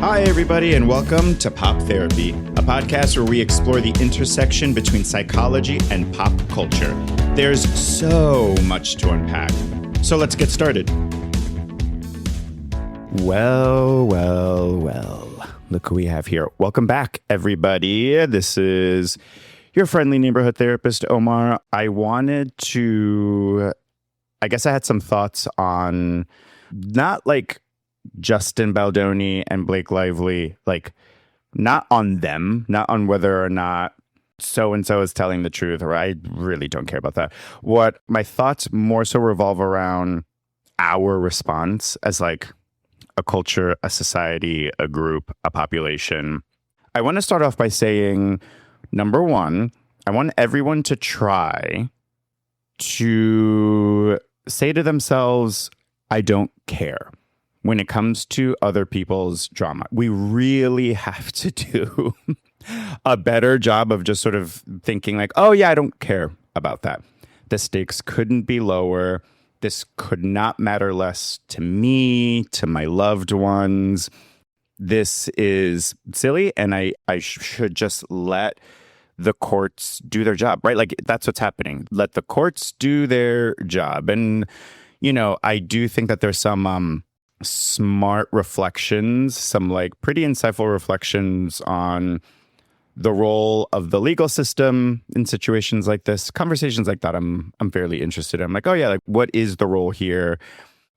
Hi, everybody, and welcome to Pop Therapy, a podcast where we explore the intersection between psychology and pop culture. There's so much to unpack. So let's get started. Well. Look who we have here. Welcome back, everybody. This is your friendly neighborhood therapist, Omar. I had some thoughts on not like Justin Baldoni and Blake Lively, like not on them, not on whether or not so-and-so is telling the truth, or I really don't care about that. What my thoughts more so revolve around our response as like a culture, a society, a group, a population. I want to start off by saying, number one, I want everyone to try to say to themselves, I don't care. When it comes to other people's drama, we really have to do a better job of just sort of thinking like, oh yeah, I don't care about that. The stakes couldn't be lower. This could not matter less to me, to my loved ones. This is silly, and I should just let the courts do their job, right? Like that's what's happening. Let the courts do their job. And, you know, I do think that there's some smart reflections, some like pretty insightful reflections on the role of the legal system in situations like this. Conversations like that, I'm fairly interested in. I'm like, oh yeah, like what is the role here?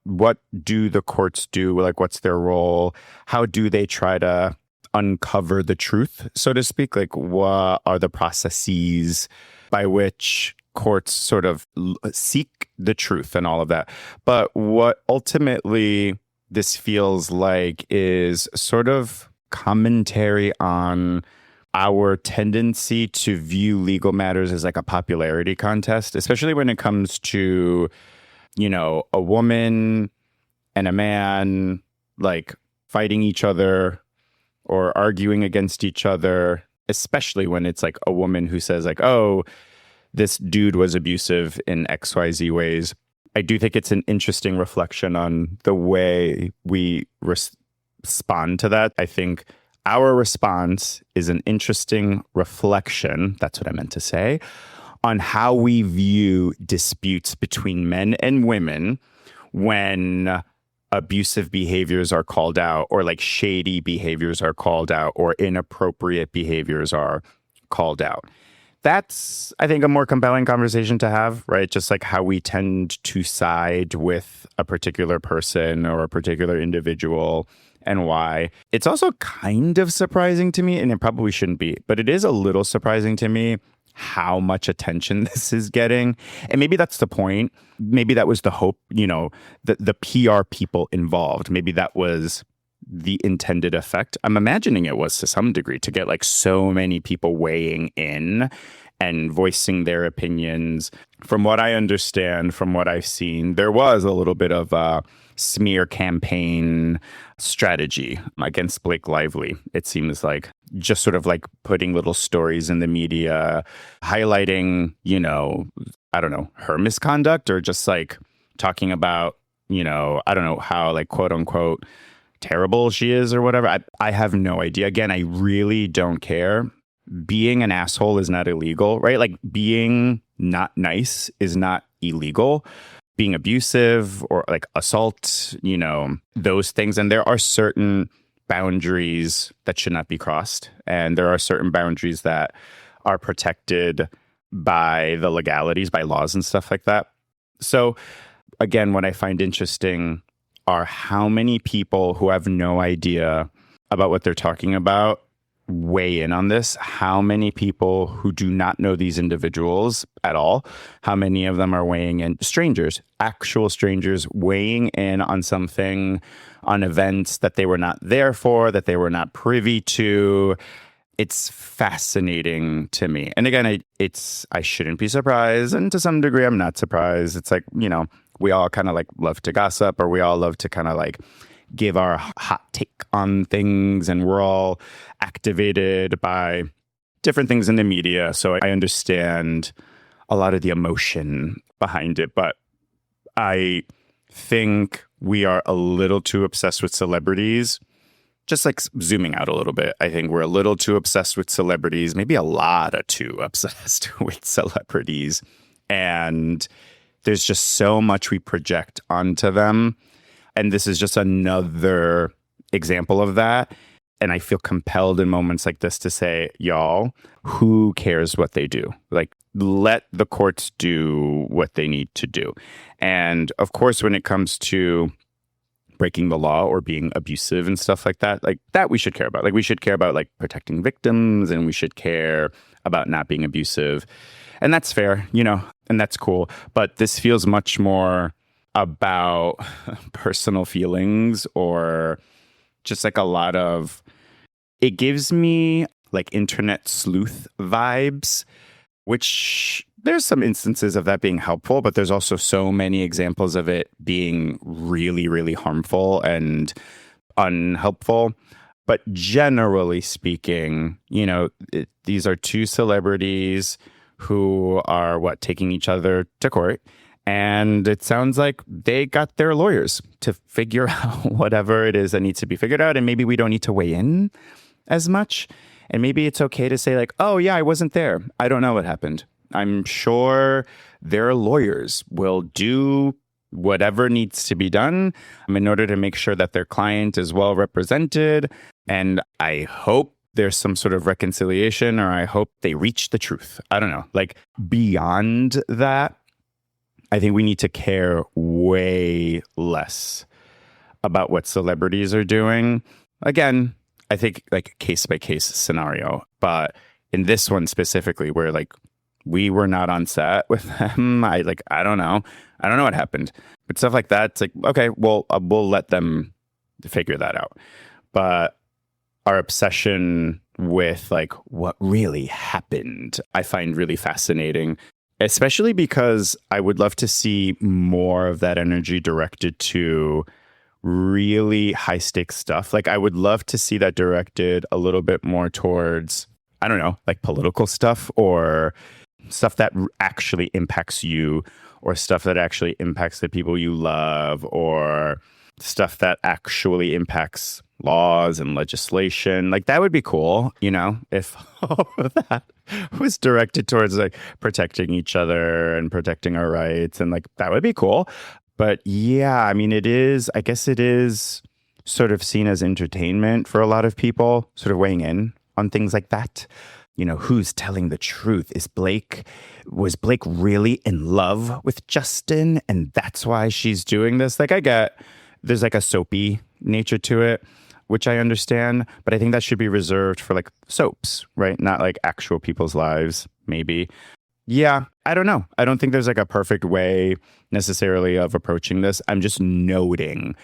What do the courts do? Like, what's their role? How do they try to uncover the truth, so to speak? Like, what are the processes by which courts sort of seek the truth and all of that? But what ultimately this feels like is sort of commentary on our tendency to view legal matters as like a popularity contest, especially when it comes to, you know, a woman and a man like fighting each other or arguing against each other, especially when it's like a woman who says like, oh, this dude was abusive in XYZ ways. I do think it's an interesting reflection on the way we respond to that. I think our response is an interesting reflection, that's what I meant to say, on how we view disputes between men and women when abusive behaviors are called out, or like shady behaviors are called out, or inappropriate behaviors are called out. That's, I think, a more compelling conversation to have, right? Just like how we tend to side with a particular person or a particular individual and why. It's also kind of surprising to me, and it probably shouldn't be, but it is a little surprising to me how much attention this is getting. And maybe that's the point. Maybe that was the hope, you know, the PR people involved. Maybe that was the intended effect. I'm imagining it was to some degree, to get like so many people weighing in and voicing their opinions. From what I understand, from what I've seen, there was a little bit of a smear campaign strategy against Blake Lively. It seems like just sort of like putting little stories in the media, highlighting, you know, I don't know, her misconduct, or just like talking about, you know, I don't know how like quote unquote terrible she is or whatever. I have no idea. Again, I really don't care. Being an asshole is not illegal, right? Like being not nice is not illegal. Being abusive or like assault, you know, those things. And there are certain boundaries that should not be crossed. And there are certain boundaries that are protected by the legalities, by laws and stuff like that. So again, what I find interesting are how many people who have no idea about what they're talking about weigh in on this. How many people who do not know these individuals at all, how many of them are weighing in? Strangers, actual strangers weighing in on something, on events that they were not there for, that they were not privy to. It's fascinating to me. And again, I shouldn't be surprised. And to some degree, I'm not surprised. It's like, you know, we all kind of like love to gossip, or we all love to kind of like give our hot take on things, and we're all activated by different things in the media. So I understand a lot of the emotion behind it, but I think we are a little too obsessed with celebrities just like zooming out a little bit, I think we're a little too obsessed with celebrities, maybe a lot of too obsessed with celebrities. And there's just so much we project onto them. And this is just another example of that. And I feel compelled in moments like this to say, y'all, who cares what they do? Like, let the courts do what they need to do. And of course, when it comes to breaking the law or being abusive and stuff like that we should care about. Like, we should care about like protecting victims, and we should care about not being abusive. And that's fair, and that's cool. But this feels much more about personal feelings, or just like a lot of, it gives me like internet sleuth vibes, which there's some instances of that being helpful, but there's also so many examples of it being really, really harmful and unhelpful. But generally speaking, these are two celebrities who are taking each other to court. And it sounds like they got their lawyers to figure out whatever it is that needs to be figured out. And maybe we don't need to weigh in as much. And maybe it's okay to say like, oh yeah, I wasn't there. I don't know what happened. I'm sure their lawyers will do whatever needs to be done in order to make sure that their client is well represented. And I hope there's some sort of reconciliation, or I hope they reach the truth. I don't know. Like, beyond that, I think we need to care way less about what celebrities are doing. Again, I think like case by case scenario, but in this one specifically, where like we were not on set with them, I don't know what happened, but stuff like that, it's like, okay, well, we'll let them figure that out. But our obsession with like what really happened, I find really fascinating. Especially because I would love to see more of that energy directed to really high stakes stuff. Like, I would love to see that directed a little bit more towards, I don't know, like political stuff, or stuff that actually impacts you, or stuff that actually impacts the people you love, or stuff that actually impacts laws and legislation. Like, that would be cool, if all of that was directed towards like protecting each other and protecting our rights, and like that would be cool. But yeah, I mean, I guess it is sort of seen as entertainment for a lot of people, sort of weighing in on things like that. Who's telling the truth? Was Blake really in love with Justin, and that's why she's doing this? Like, I get there's like a soapy nature to it, which I understand, but I think that should be reserved for like soaps, right? Not like actual people's lives, maybe. Yeah, I don't know. I don't think there's like a perfect way necessarily of approaching this. I'm just noting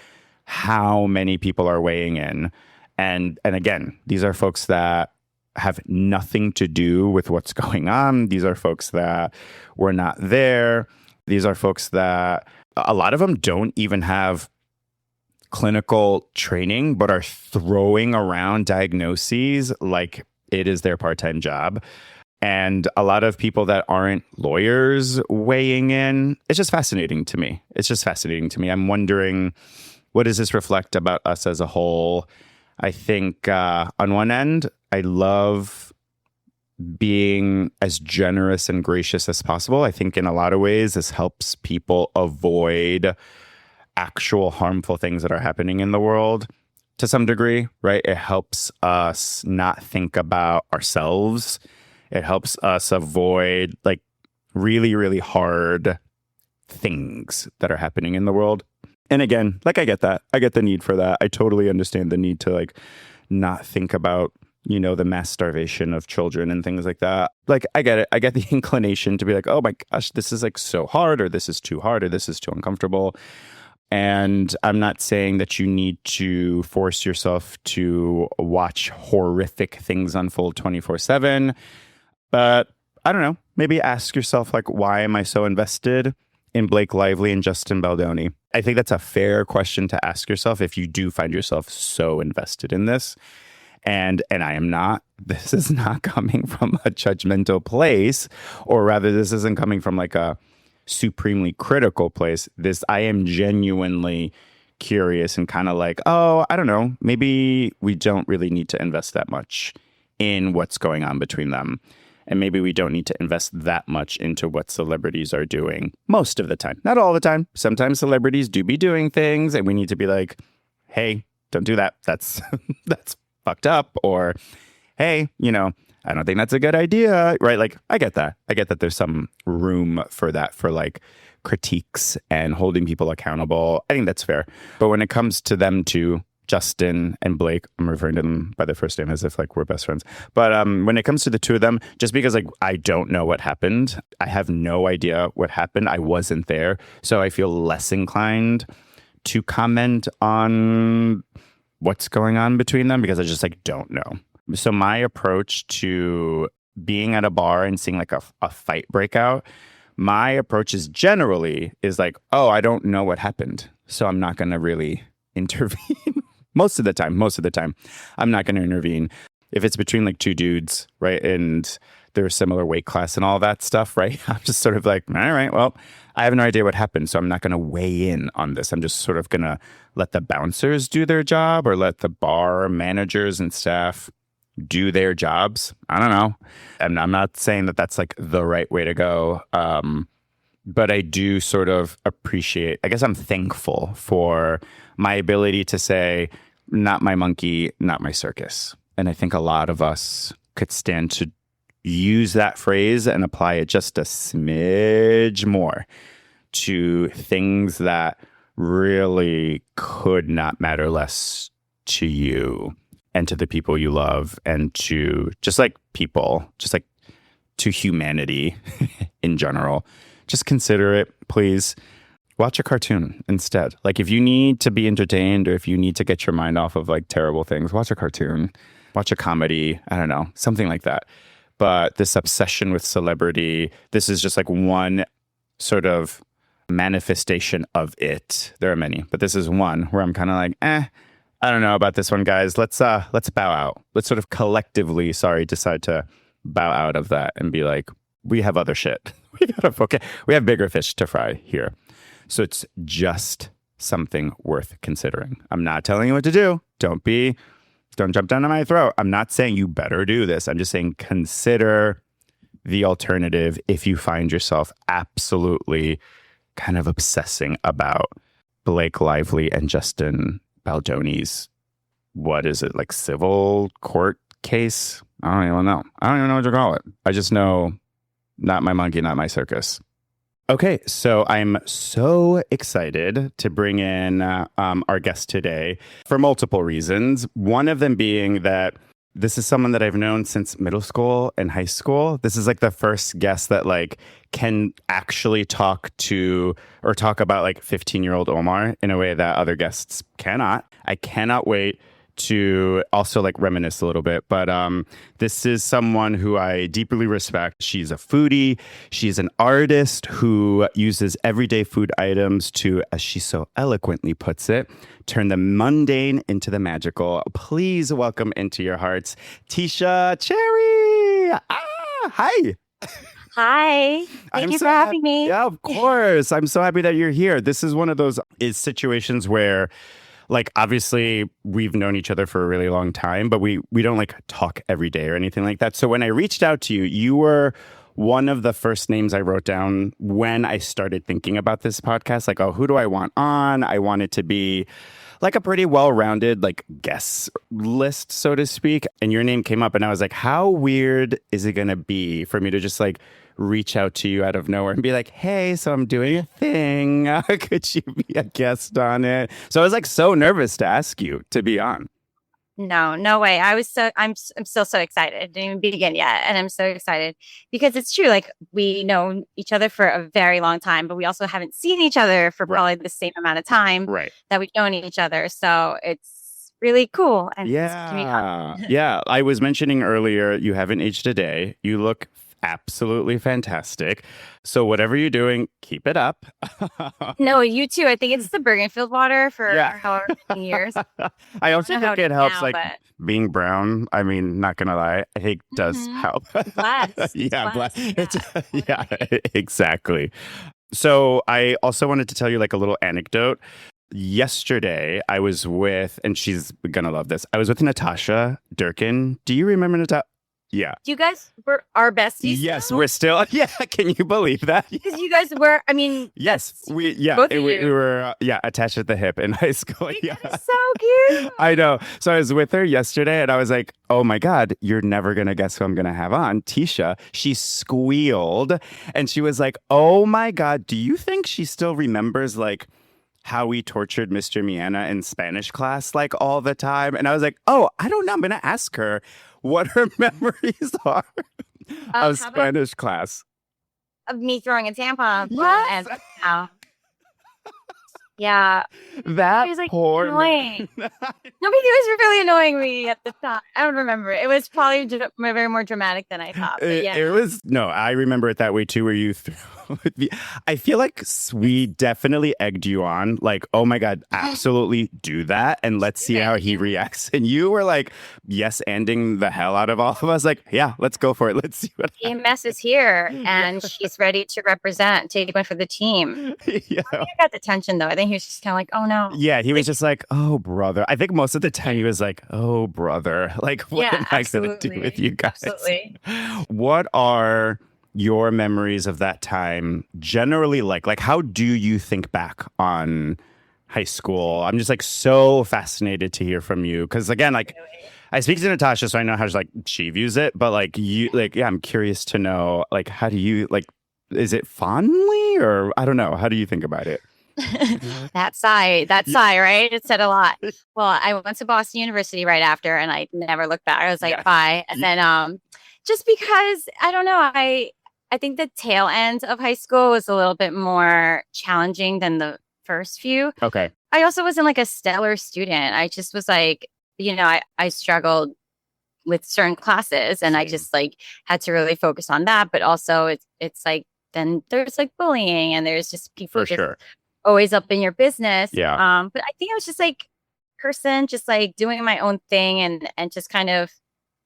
how many people are weighing in. And again, these are folks that have nothing to do with what's going on. These are folks that were not there. These are folks that a lot of them don't even have clinical training, but are throwing around diagnoses like it is their part-time job. And a lot of people that aren't lawyers weighing in. It's just fascinating to me. I'm wondering, what does this reflect about us as a whole? I think on one end, I love being as generous and gracious as possible. I think in a lot of ways, this helps people avoid actual harmful things that are happening in the world to some degree, right? It helps us not think about ourselves. It helps us avoid like really, really hard things that are happening in the world. And again, like, I get that. I get the need for that. I totally understand the need to like not think about, the mass starvation of children and things like that. Like, I get it. I get the inclination to be like, oh my gosh, this is like so hard, or this is too hard, or this is too uncomfortable. And I'm not saying that you need to force yourself to watch horrific things unfold 24/7. But I don't know, maybe ask yourself, like, why am I so invested in Blake Lively and Justin Baldoni? I think that's a fair question to ask yourself if you do find yourself so invested in this. And I am not. This is not coming from a judgmental place, or rather, this isn't coming from like a supremely critical place. I am genuinely curious and kind of like, oh, I don't know, maybe we don't really need to invest that much in what's going on between them. And maybe we don't need to invest that much into what celebrities are doing most of the time. Not all the time. Sometimes celebrities do be doing things and we need to be like, hey, don't do that. That's that's fucked up. Or, hey, I don't think that's a good idea. Right? Like, I get that. I get that there's some room for that, for like critiques and holding people accountable. I think that's fair. But when it comes to them two, Justin and Blake, I'm referring to them by their first name as if like we're best friends. But when it comes to the two of them, just because like I don't know what happened, I have no idea what happened. I wasn't there. So I feel less inclined to comment on what's going on between them because I just like don't know. So my approach to being at a bar and seeing like a fight break out, my approach is generally is like, oh, I don't know what happened. So I'm not going to really intervene. Most of the time, I'm not going to intervene. If it's between like two dudes, right, and they're a similar weight class and all that stuff, right, I'm just sort of like, all right, well, I have no idea what happened, so I'm not going to weigh in on this. I'm just sort of going to let the bouncers do their job or let the bar managers and staff do their jobs. I don't know. And I'm not saying that that's like the right way to go. But I do sort of appreciate, I guess I'm thankful for my ability to say, not my monkey, not my circus. And I think a lot of us could stand to use that phrase and apply it just a smidge more to things that really could not matter less to you and to the people you love and to just like people, just like to humanity in general. Just consider it, please. Watch a cartoon instead. Like if you need to be entertained or if you need to get your mind off of like terrible things, watch a cartoon, watch a comedy. I don't know, something like that. But this obsession with celebrity, this is just like one sort of manifestation of it. There are many, but this is one where I'm kind of like, I don't know about this one, guys. Let's bow out. Let's sort of collectively, decide to bow out of that and be like, we have other shit. We have bigger fish to fry here. So it's just something worth considering. I'm not telling you what to do. Don't jump down my throat. I'm not saying you better do this. I'm just saying consider the alternative if you find yourself absolutely kind of obsessing about Blake Lively and Justin Baldoni's, what is it, like civil court case? I don't even know. I don't even know what to call it. I just know not my monkey, not my circus. Okay, so I'm so excited to bring in our guest today for multiple reasons. One of them being that this is someone that I've known since middle school and high school. This is like the first guest that like can actually talk about like 15-year-old Omar in a way that other guests cannot. I cannot wait to also like reminisce a little bit. But this is someone who I deeply respect. She's a foodie. She's an artist who uses everyday food items to, as she so eloquently puts it, turn the mundane into the magical. Please welcome into your hearts, Tisha Cherry. Hi. Hi. Thank you for having me. Yeah, of course. I'm so happy that you're here. This is one of those situations where, like, obviously we've known each other for a really long time, but we don't like talk every day or anything like that. So when I reached out to you, you were one of the first names I wrote down when I started thinking about this podcast. Like, oh, who do I want on? I want it to be like a pretty well-rounded like guest list, so to speak. And your name came up and I was like, how weird is it going to be for me to just like reach out to you out of nowhere and be like, hey, so I'm doing a thing. Could you be a guest on it? So I was like so nervous to ask you to be on. No way. I'm still so excited. Didn't even begin yet. And I'm so excited because it's true. Like we know each other for a very long time, but we also haven't seen each other for probably the same amount of time that we've known each other. So it's really cool. And yeah. I was mentioning earlier, you haven't aged a day. You look absolutely fantastic. So whatever you're doing, keep it up. No, you too. I think it's the Bergenfield water for however many years. I also think it helps, now, like being brown. I mean, not gonna lie, I think does help. Blast. Yeah, exactly. So I also wanted to tell you like a little anecdote. yesterday I was with, and she's gonna love this. I was with Natasha Durkin. Do you remember Natasha? Yeah. You guys were our besties. Yes, we're still. Yeah, can you believe that? Because you guys were. I mean, Yes, we. Yeah, both of we you. were. Attached at the hip in high school. Yeah, That is so cute. I know. So I was with her yesterday, and I was like, "Oh my God, you're never gonna guess who I'm gonna have on." Tisha. She squealed, and she was like, "Oh my God, do you think she still remembers like?" How we tortured Mr. Miana in Spanish class like all the time. And I was like, oh, I don't know. I'm going to ask her what her memories are of How about Spanish class. of me throwing a tampon on the floor Yes. and yeah. That It was like poor annoying. Nobody was really annoying me at the time. I don't remember. It was probably very more dramatic than I thought. But yeah. It was no. I remember it that way too. Where you threw. I feel like we definitely egged you on. Like, oh my God, absolutely do that, and let's see how he reacts. And you were like, yes, ending the hell out of all of us. Like, yeah, let's go for it. Let's see what. EMS is here, and she's ready to represent, take one for the team. Yeah. I got the tension though. I think he was just kind of like, oh no. Yeah, he was just like, oh, brother. I think most of the time he was like, oh, brother. Like, what am I going to do with you guys? Absolutely. What are your memories of that time generally like? Like, how do you think back on high school? I'm just like so fascinated to hear from you. Because again, like, I speak to Natasha, so I know how like she views it. But like you, like, yeah, I'm curious to know, like, how do you like? Is it fondly, or I don't know? How do you think about it? That sigh, right? It said a lot. Well, I went to Boston University right after, and I never looked back. I was like, bye. And then, just because I don't know, I think the tail end of high school was a little bit more challenging than the first few. Okay. I also wasn't like a stellar student. I just was like, I struggled with certain classes, and I just like had to really focus on that. But also, it's like then there's like bullying, and there's just people always up in your business. Yeah. But I think I was just like person, just like doing my own thing, and just kind of,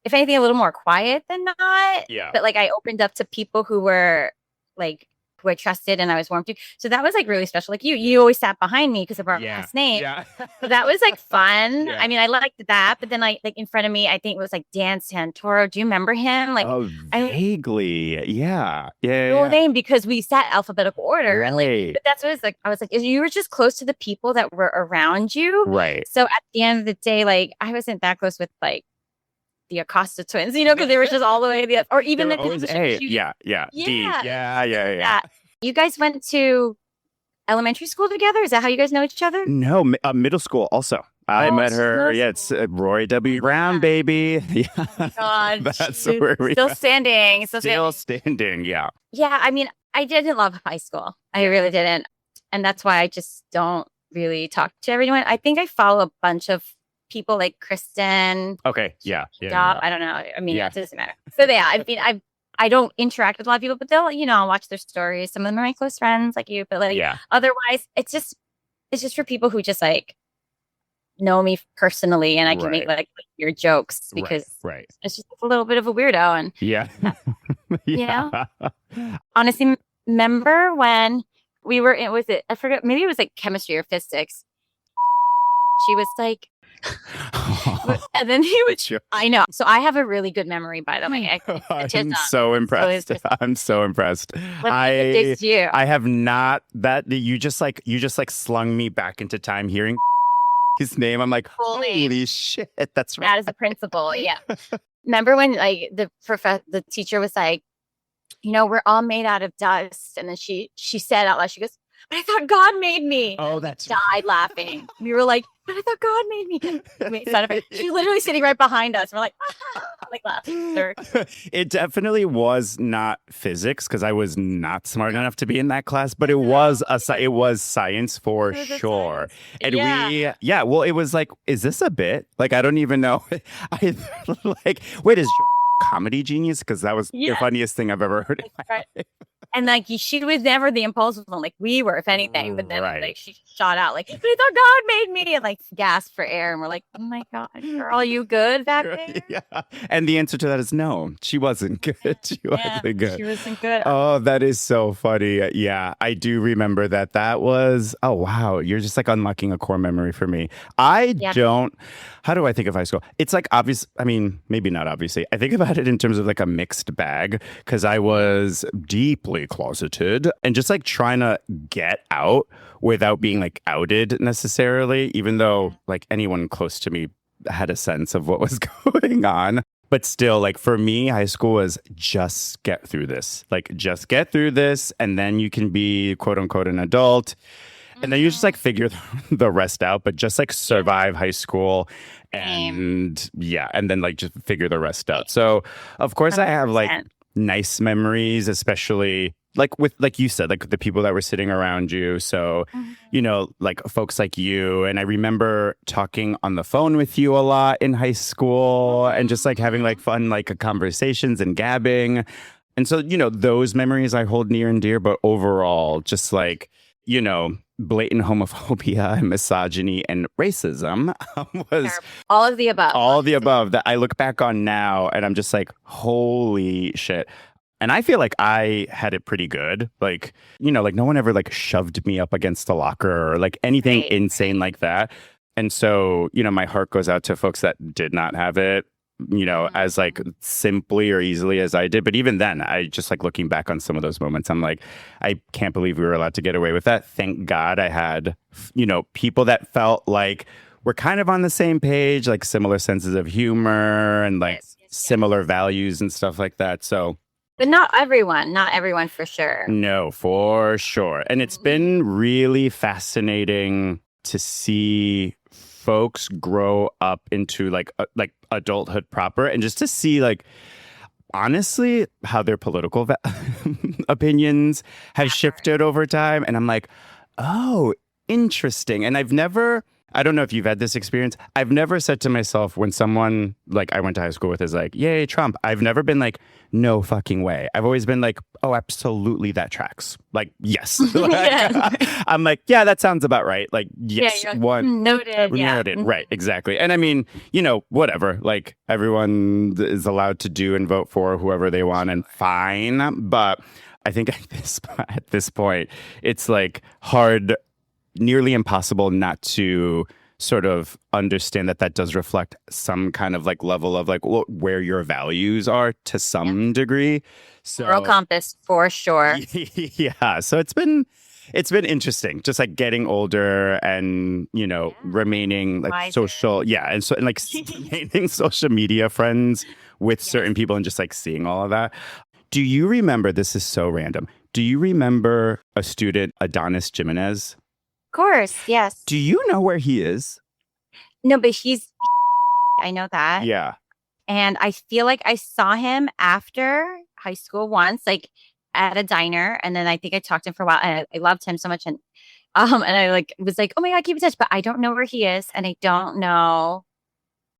if anything, a little more quiet than not. Yeah. But like I opened up to people who were like who I trusted, and I was warm to. So that was like really special. Like you always sat behind me because of our last name. Yeah. So that was like fun. Yeah. I mean, I liked that. But then like in front of me, I think it was like Dan Santoro. Do you remember him? Like, vaguely. Yeah. Full name, because we sat alphabetical order. Right. And like, but that's what it's like. I was like, you were just close to the people that were around you. Right. So at the end of the day, like I wasn't that close with like the Acosta twins, because they were just all the way to the, or even the always A. Yeah. D. Yeah. You guys went to elementary school together? Is that how you guys know each other? No, middle school also. I met her. Yeah, it's Roy W. Brown, baby. Yeah. God, that's where we still standing. Still standing. Yeah. Yeah. I mean, I didn't love high school. I really didn't. And that's why I just don't really talk to everyone. I think I follow a bunch of people like Kristen. Okay. Yeah. I don't know. I mean, it doesn't matter. So yeah, I mean, I don't interact with a lot of people, but they'll, I'll watch their stories. Some of them are my close friends like you, but like otherwise it's just for people who just like know me personally, and I can make like your jokes because it's just a little bit of a weirdo. And you know, honestly, remember when we were in, I forget, maybe it was like chemistry or physics. She was like, and then he would. I know. So I have a really good memory, by the way. I'm so impressed. I'm so impressed. I have not. That you just like slung me back into time hearing his name. I'm like, holy shit, that's right. That is a principal. Yeah. Remember when like the teacher was like, we're all made out of dust, and then she said out loud, she goes, but I thought God made me. Oh, that's died laughing. We were like, but I thought God made me. She literally sitting right behind us. We're like, like laughing. It definitely was not physics because I was not smart enough to be in that class, but it was science for sure. And well, it was like, is this a bit? Like, I don't even know. I like, wait, is comedy genius? Because that was the funniest thing I've ever heard in my life. And like she was never the impulsive one, like we were, if anything. But then Right. like she shot out, like, but I thought God made me, and like gasped for air, and we're like, oh my God, girl, are you good back there? Yeah. And the answer to that is no. She wasn't good. She Yeah, wasn't good. she wasn't good. Oh, that is so funny. Yeah, I do remember that. That was, oh, wow. You're just like unlocking a core memory for me. I Yeah. don't, how do I think of high school? It's like obvious. I mean, maybe not obviously. I think about it in terms of like a mixed bag because I was deeply closeted and just like trying to get out without being like outed necessarily, even though like anyone close to me had a sense of what was going on. But still, like for me, high school was just get through this. Like just get through this, and then you can be quote unquote an adult. And then you just like figure the rest out, but just like survive high school and yeah, and then like just figure the rest out. So, of course, I have like 100%. nice memories, especially like with, like you said, like the people that were sitting around you. So, you know, like folks like you. And I remember talking on the phone with you a lot in high school and just like having like fun, like conversations and gabbing. And so, you know, those memories I hold near and dear, but overall, just like, you know, blatant homophobia and misogyny and racism was all of the above. all the above that I look back on now and I'm just like, holy shit. And I feel like I had it pretty good. Like, you know, like no one ever like shoved me up against a locker or like anything Right, insane like that. And so, you know, my heart goes out to folks that did not have it, you know, as like simply or easily as I did. But even then, I just like looking back on some of those moments, I'm like, I can't believe we were allowed to get away with that. Thank God I had, you know, people that felt like we're kind of on the same page, like similar senses of humor and like similar values and stuff like that. So, but not everyone for sure. no, for sure. And it's been really fascinating to see folks grow up into like adulthood proper and just to see like honestly how their political opinions have shifted over time and I'm like, "Oh, interesting." And I don't know if you've had this experience. I've never said to myself when someone like I went to high school with is like, "Yay, Trump." I've never been like, "No fucking way." I've always been like, "Oh, absolutely, that tracks." Like, yes. I'm like, "Yeah, that sounds about right." Like, yes, you're like, one noted. Yeah. noted. Right, exactly. And I mean, you know, whatever. Like, everyone is allowed to do and vote for whoever they want, and fine. But I think at this point, it's like hard, nearly impossible not to sort of understand that that does reflect some kind of like level of like where your values are to some degree. So Moral compass for sure. yeah. So it's been interesting, just like getting older and, you know, remaining like Wiser. social. Yeah. And so, and like remaining social media friends with certain people and just like seeing all of that. Do you remember, this is so random. Do you remember a student, Adonis Jimenez? Of course, yes. Do you know where he is? No, but I know that. Yeah. And I feel like I saw him after high school once, like at a diner. And then I think I talked to him for a while and I loved him so much. And I like was like, oh my God, keep in touch. But I don't know where he is and I don't know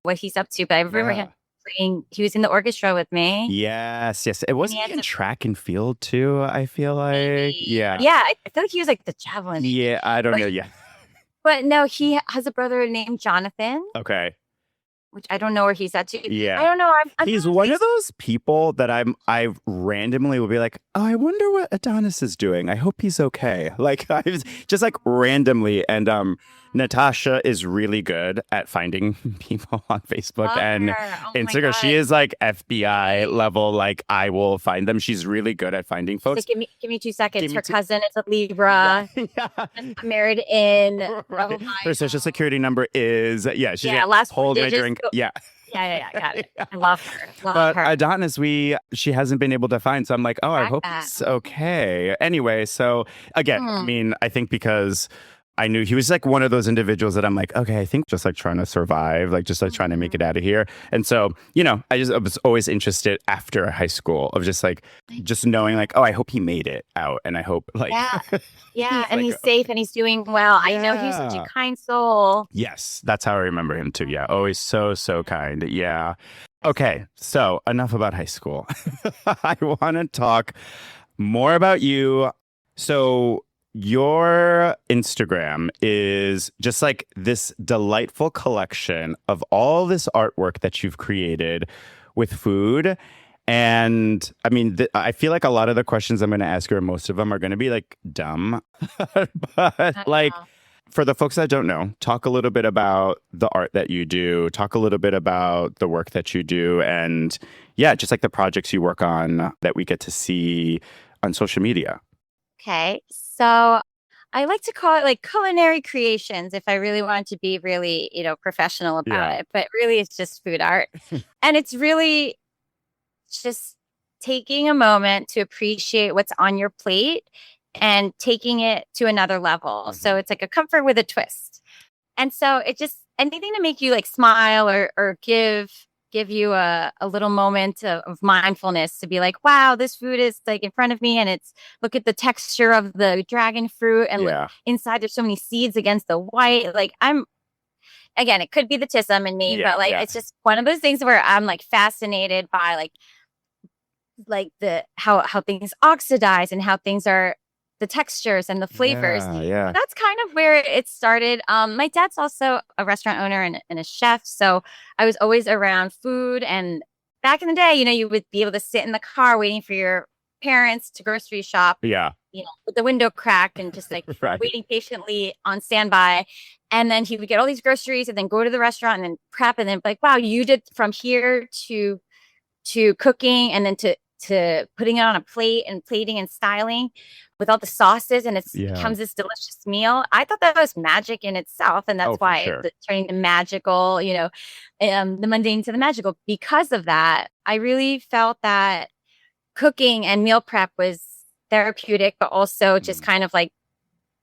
what he's up to. But I remember him playing, he was in the orchestra with me. Yes. It wasn't in track and field too, I feel like. Yeah. Yeah. I feel like he was like the javelin. Yeah, I don't know. Yeah. But no, he has a brother named Jonathan. Okay. Which I don't know where he's at too. Yeah. I don't know. He's one of those people that I randomly will be like, oh, I wonder what Adonis is doing. I hope he's okay. Like I was just like randomly. And Natasha is really good at finding people on Facebook and Instagram. She is like FBI level. Like I will find them. She's really good at finding folks. Like, give me 2 seconds. Her cousin is a Libra. Yeah. Married in. Right. Her social security number is she's last hold my drink. Yeah. Yeah, got it. I love her. But Adonis, she hasn't been able to find. So I'm like, oh, I hope he's okay. Anyway, so again, I mean, I think because I knew he was like one of those individuals that I'm like, okay, I think just like trying to survive, like just like trying to make it out of here. And so, you know, I was always interested after high school of just like, just knowing like, oh, I hope he made it out. And I hope like, yeah. And he's safe and he's doing well. I know he's such a kind soul. Yes. That's how I remember him too. Yeah. Always so kind. Yeah. Okay. So enough about high school. I want to talk more about you. So your Instagram is just like this delightful collection of all this artwork that you've created with food. And I mean, I feel like a lot of the questions I'm going to ask you, or most of them, are going to be like dumb. But like, Uh, for the folks that don't know, talk a little bit about the art that you do, talk a little bit about the work that you do, and yeah, just like the projects you work on that we get to see on social media. Okay. So I like to call it like culinary creations if I really want to be really, professional about Yeah. it. But really, it's just food art. And it's really just taking a moment to appreciate what's on your plate and taking it to another level. So Mhm. it's like a comfort with a twist. And so it just anything to make you like smile or give you a little moment of mindfulness to be like, wow, this food is like in front of me and it's look at the texture of the dragon fruit and look Yeah. inside there's so many seeds against the white. Like I'm again, it could be the tism in me, Yeah. but like Yeah. it's just one of those things where I'm like fascinated by like the how things oxidize and how things are the textures and the flavors. Yeah. Yeah. That's kind of where it started. My dad's also a restaurant owner and a chef, so I was always around food. And back in the day, you would be able to sit in the car waiting for your parents to grocery shop, Yeah. with the window cracked and just like Right. waiting patiently on standby. And then he would get all these groceries and then go to the restaurant and then prep and then be like, wow, you did from here to cooking and then to putting it on a plate and plating and styling with all the sauces and it Yeah. becomes this delicious meal. I thought that was magic in itself, and Oh, that's for why sure. turning the magical, the mundane to the magical. Because of that, I really felt that cooking and meal prep was therapeutic, but also just Mm. kind of like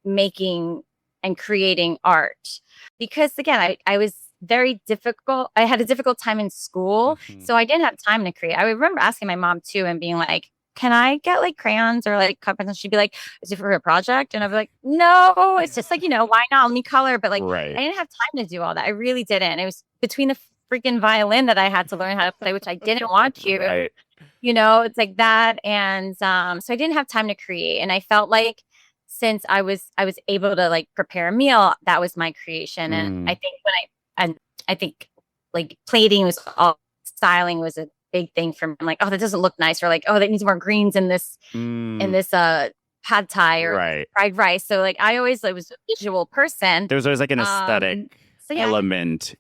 making and creating art. Because again, I was very difficult. I had a difficult time in school, Mhm. so I didn't have time to create. I remember asking my mom too and being like, can I get like crayons or like color pencils? She'd be like, is it for a project? And I'd be like, no, it's just like, why not? Let me color. But like, I Right. didn't have time to do all that. I really didn't. It was between the freaking violin that I had to learn how to play, which I didn't want to. Right. It's like that. And so I didn't have time to create. And I felt like since I was able to like prepare a meal, that was my creation. And I Mm. think and I think like plating was all styling was a big thing for me. I'm like, oh, that doesn't look nice, or like, oh, that needs more greens in Mm. this pad thai or Right. fried rice. So like I always like, was a visual person. There's always like an aesthetic So yeah, element,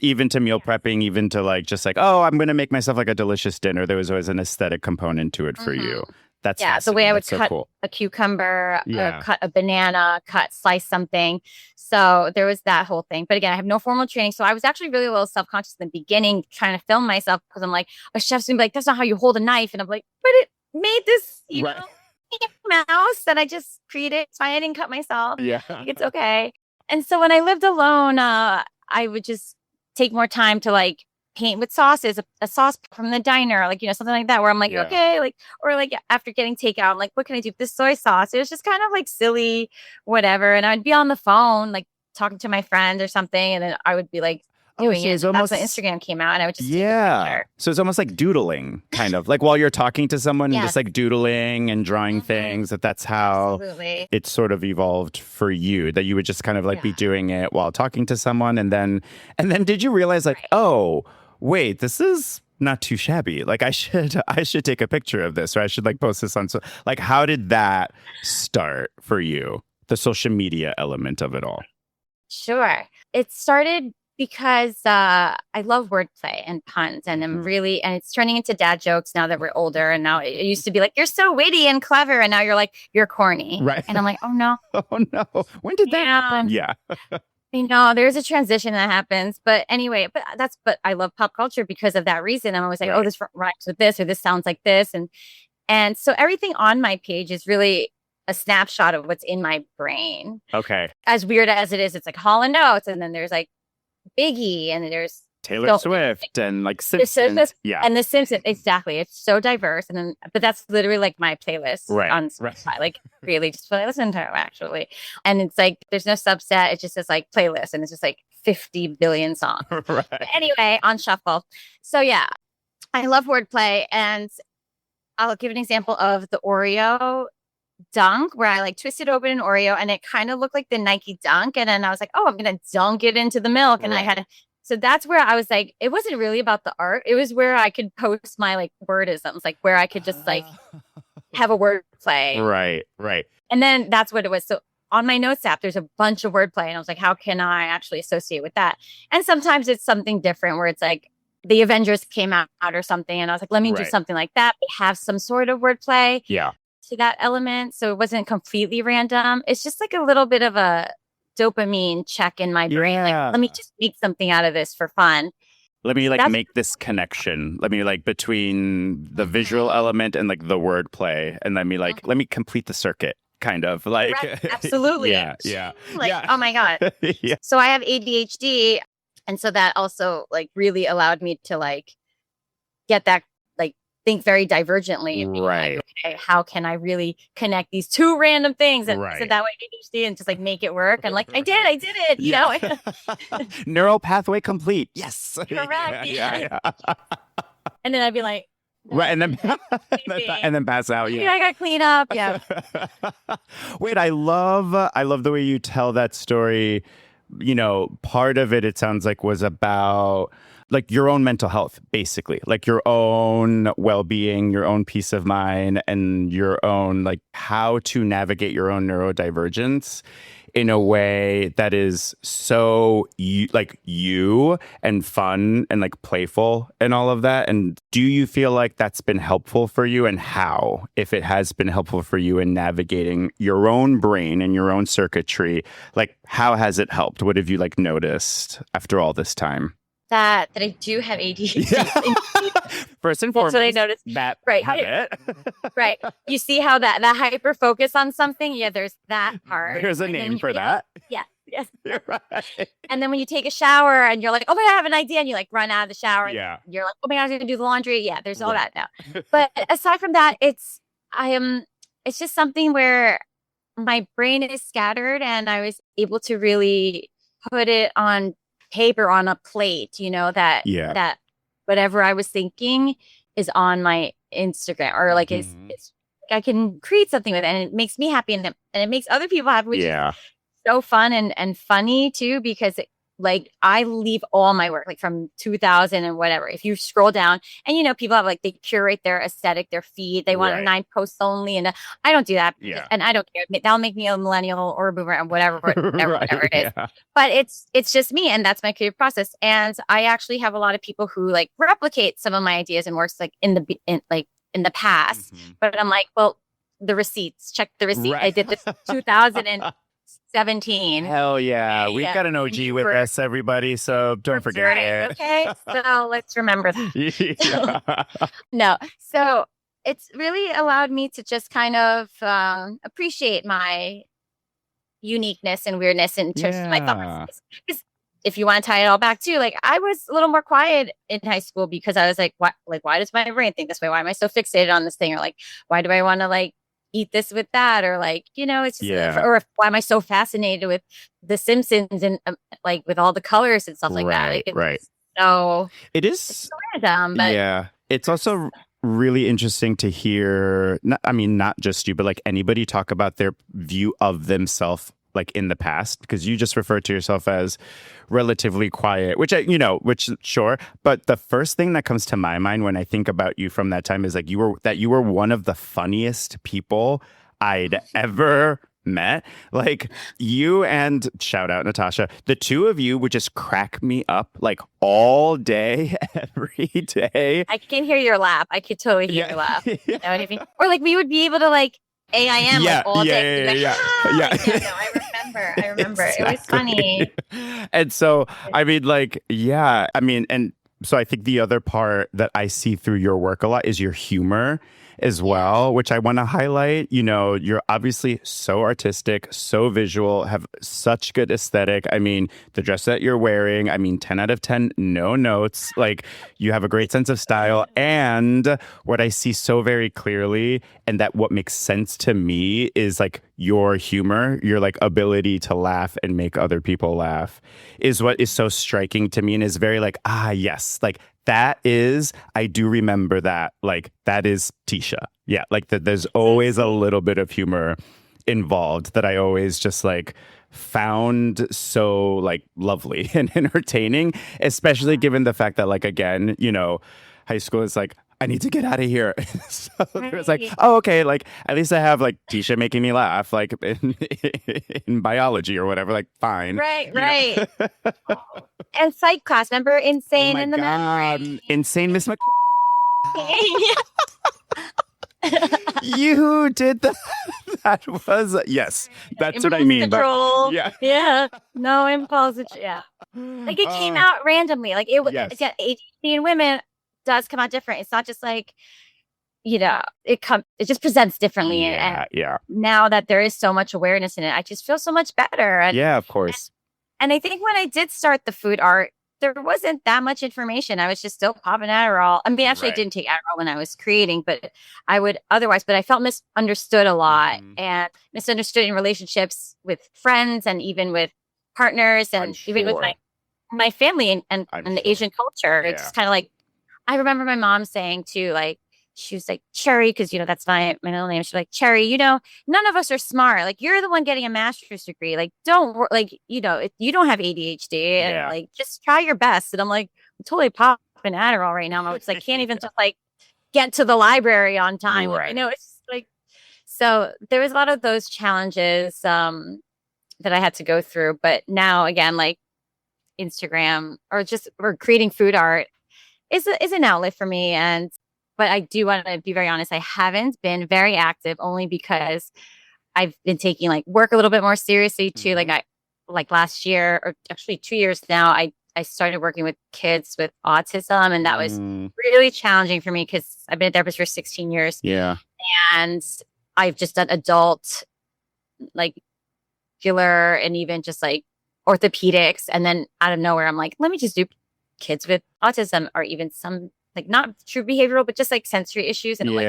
even to meal prepping, even to like just like, oh, I'm going to make myself like a delicious dinner. There was always an aesthetic component to it for mhm. you. That's Yeah, the way fascinating. I would That's so cut cool. a cucumber, Yeah. cut a banana, slice something. So there was that whole thing. But again, I have no formal training. So I was actually really a little self-conscious in the beginning trying to film myself because I'm like, a chef's gonna be like, that's not how you hold a knife. And I'm like, but it made this, Right. mouse that I just created. It's fine. I didn't cut myself. Yeah. Like, it's okay. And so when I lived alone, I would just take more time to like paint with sauces, a sauce from the diner, like, something like that, where I'm like, Yeah. okay, like, or like after getting takeout, I'm like, what can I do with this soy sauce? It was just kind of like silly, whatever. And I'd be on the phone, like talking to my friend or something. And then I would be like Oh, doing so it. it's And that's when almost, Instagram came out and I would just take a yeah. picture. So it's almost like doodling, kind of like while you're talking to someone and just Yes. like doodling and drawing Mhm. things, that's how Absolutely. it sort of evolved for you, that you would just kind of like be Yeah. doing it while talking to someone. And then did you realize like, Right. oh, wait, this is not too shabby. Like I should take a picture of this, or I should like post this on. So like, how did that start for you? The social media element of it all. Sure. It started because I love wordplay and puns, and Mhm. and it's turning into dad jokes now that we're older. And now it used to be like, you're so witty and clever. And now you're like, you're corny. Right. And I'm like, oh no. Oh no. When did that happen? Yeah. There's a transition that happens. But anyway, but I love pop culture because of that reason. I'm always like, oh, Right. this rhymes with this, or this sounds like this. And so everything on my page is really a snapshot of what's in my brain. Okay. As weird as it is, it's like Hall and Oates, and then there's like Biggie, and there's Taylor so Swift and like The Simpsons. Simpsons Yeah. and The Simpsons. Exactly. It's so diverse. But that's literally like my playlist Right. on Right. Spotify. Like really just what I listen to actually. And it's like there's no subset. It just says like playlist and it's just like 50 billion songs. But Right. anyway, on shuffle. So yeah, I love wordplay. And I'll give an example of the Oreo dunk where I like twisted open an Oreo and it kind of looked like the Nike dunk. And then I was like, oh, I'm going to dunk it into the milk. And I Right. had, so that's where I was like, it wasn't really about the art. It was where I could post my like wordisms, like where I could just like have a word play. Right, right. And then that's what it was. So on my notes app, there's a bunch of wordplay. And I was like, how can I actually associate with that? And sometimes it's something different where it's like the Avengers came out or something. And I was like, let me do Right. something like that, but have some sort of wordplay Yeah. to that element. So it wasn't completely random. It's just like a little bit of a dopamine check in my brain. Like, Yeah. let me just make something out of this for fun. Let me like That's make this connection. Let me like between the visual element and like the wordplay, and let me complete the circuit, kind of like. right. Absolutely. Yeah, yeah, Like, yeah. oh my God. Yeah. So I have ADHD. And so that also like really allowed me to like get that, like think very divergently and be Right. like, okay, how can I really connect these two random things? And Right. so that way ADHD and just like make it work. And like, I did it, you know? Neural pathway complete. Yes. Correct. Yeah. And then I'd be like, Right, and then and then pass out. yeah, Yeah. I got to clean up. Yeah. Wait, I love the way you tell that story. You know, part of it sounds like was about like your own mental health, basically, like your own well-being, your own peace of mind, and your own like how to navigate your own neurodivergence in a way that is so you and fun and like playful and all of that. And do you feel like that's been helpful for you, and how, if it has been helpful for you in navigating your own brain and your own circuitry, like how has it helped? What have you like noticed after all this time? That I do have ADHD. Yeah. First and That's foremost, what I noticed. that Right. habit. Right. You see how that hyper focus on something? Yeah, there's that part. There's a And name then for that. Yeah. Yes. You're right. And then when you take a shower and you're like, oh my God, I have an idea. And you like run out of the shower. And Yeah. you're like, oh my God, I'm going to do the laundry. Yeah. There's all Right. that now. But aside from that, it's just something where my brain is scattered and I was able to really put it on paper on a plate, you know, that whatever I was thinking is on my Instagram or like it's I can create something with it and it makes me happy and it makes other people happy, which is so fun and funny too, because like I leave all my work like from 2000 and whatever. If you scroll down and, you know, people have like, they curate their aesthetic, their feed, they want 9 posts only. And I don't do that. Yeah. And I don't care. That'll make me a millennial or a boomer and whatever it is. Yeah. But it's just me. And that's my creative process. And I actually have a lot of people who like replicate some of my ideas and works like in the past. But I'm like, well, the receipts, check the receipt. Right. I did this 2017. Hell yeah. We've got an OG with us, everybody. So don't forget it. Okay. So let's remember that. No. So it's really allowed me to just kind of appreciate my uniqueness and weirdness in terms of my thoughts. Because if you want to tie it all back to, like, I was a little more quiet in high school because I was like, what? Like, why does my brain think this way? Why am I so fixated on this thing? Or like, why do I want to like eat this with that? Or like, you know, it's just, or why am I so fascinated with The Simpsons and like with all the colors and stuff like that? Like, so it is so random, but it's also really interesting to hear. Not just you, but like anybody talk about their view of themselves like in the past, because you just referred to yourself as relatively quiet, which sure. But the first thing that comes to my mind when I think about you from that time is like you were one of the funniest people I'd ever met. Like you and shout out Natasha, the two of you would just crack me up like all day, every day. I can hear your laugh. I could totally hear your laugh. You know what I mean? Or like we would be able to like AIM like all day. Yeah. No, I remember. Exactly. It was funny. And so, and so I think the other part that I see through your work a lot is your humor as well, which I want to highlight. You know, you're obviously so artistic, so visual, have such good aesthetic. I mean, the dress that you're wearing, 10 out of 10, no notes. Like, you have a great sense of style. And what I see so very clearly, and that what makes sense to me, is like your humor, your like ability to laugh and make other people laugh is what is so striking to me, and is very like, yes, like I do remember that. Like, that is Tisha. Yeah. Like, that there's always a little bit of humor involved that I always just like found so like lovely and entertaining, especially given the fact that, like, again, high school is like, I need to get out of here. So it was like, Right. oh, okay, like at least I have like Tisha making me laugh, like in biology or whatever. Like, fine. Right, You know? right. And psych class, remember Oh Insane my in the Memory? God. Insane Miss Mc. Yeah. You did that. That was, yes, that's what I Impulse mean. But control. yeah. Yeah. No impulse. Yeah. Like it came Oh, out randomly. Like it was yes. again, ADHD in women does come out different. It's not just like, it just presents differently. And Yeah. Yeah. now that there is so much awareness in it, I just feel so much better. Yeah, of course. And I think when I did start the food art, there wasn't that much information. I was just still popping Adderall. I mean, actually, I Right. didn't take Adderall when I was creating, but I would otherwise. But I felt misunderstood a lot Mhm. and misunderstood in relationships with friends and even with partners I'm and even with sure. my family I'm and the sure. Asian culture. It's Yeah. just kind of like I remember my mom saying too, like she was like Cherry, because that's my middle name. She's like Cherry, none of us are smart. Like you're the one getting a master's degree. Like like you don't have ADHD, and Yeah. like just try your best. And I'm like I'm totally popping Adderall right now. I just can't even Yeah. just like get to the library on time. Right. It's just, like so there was a lot of those challenges that I had to go through. But now again, like Instagram or creating food art is an outlet for me. And but I do want to be very honest, I haven't been very active only because I've been taking like work a little bit more seriously too. Mhm. Like last year or actually 2 years now, I started working with kids with autism, and that was Mm, really challenging for me because I've been a therapist for 16 years yeah. and I've just done adult like muscular and even just like orthopedics. And then out of nowhere, I'm like, let me just do kids with autism or even some like not true behavioral, but just like sensory issues. And I'm like,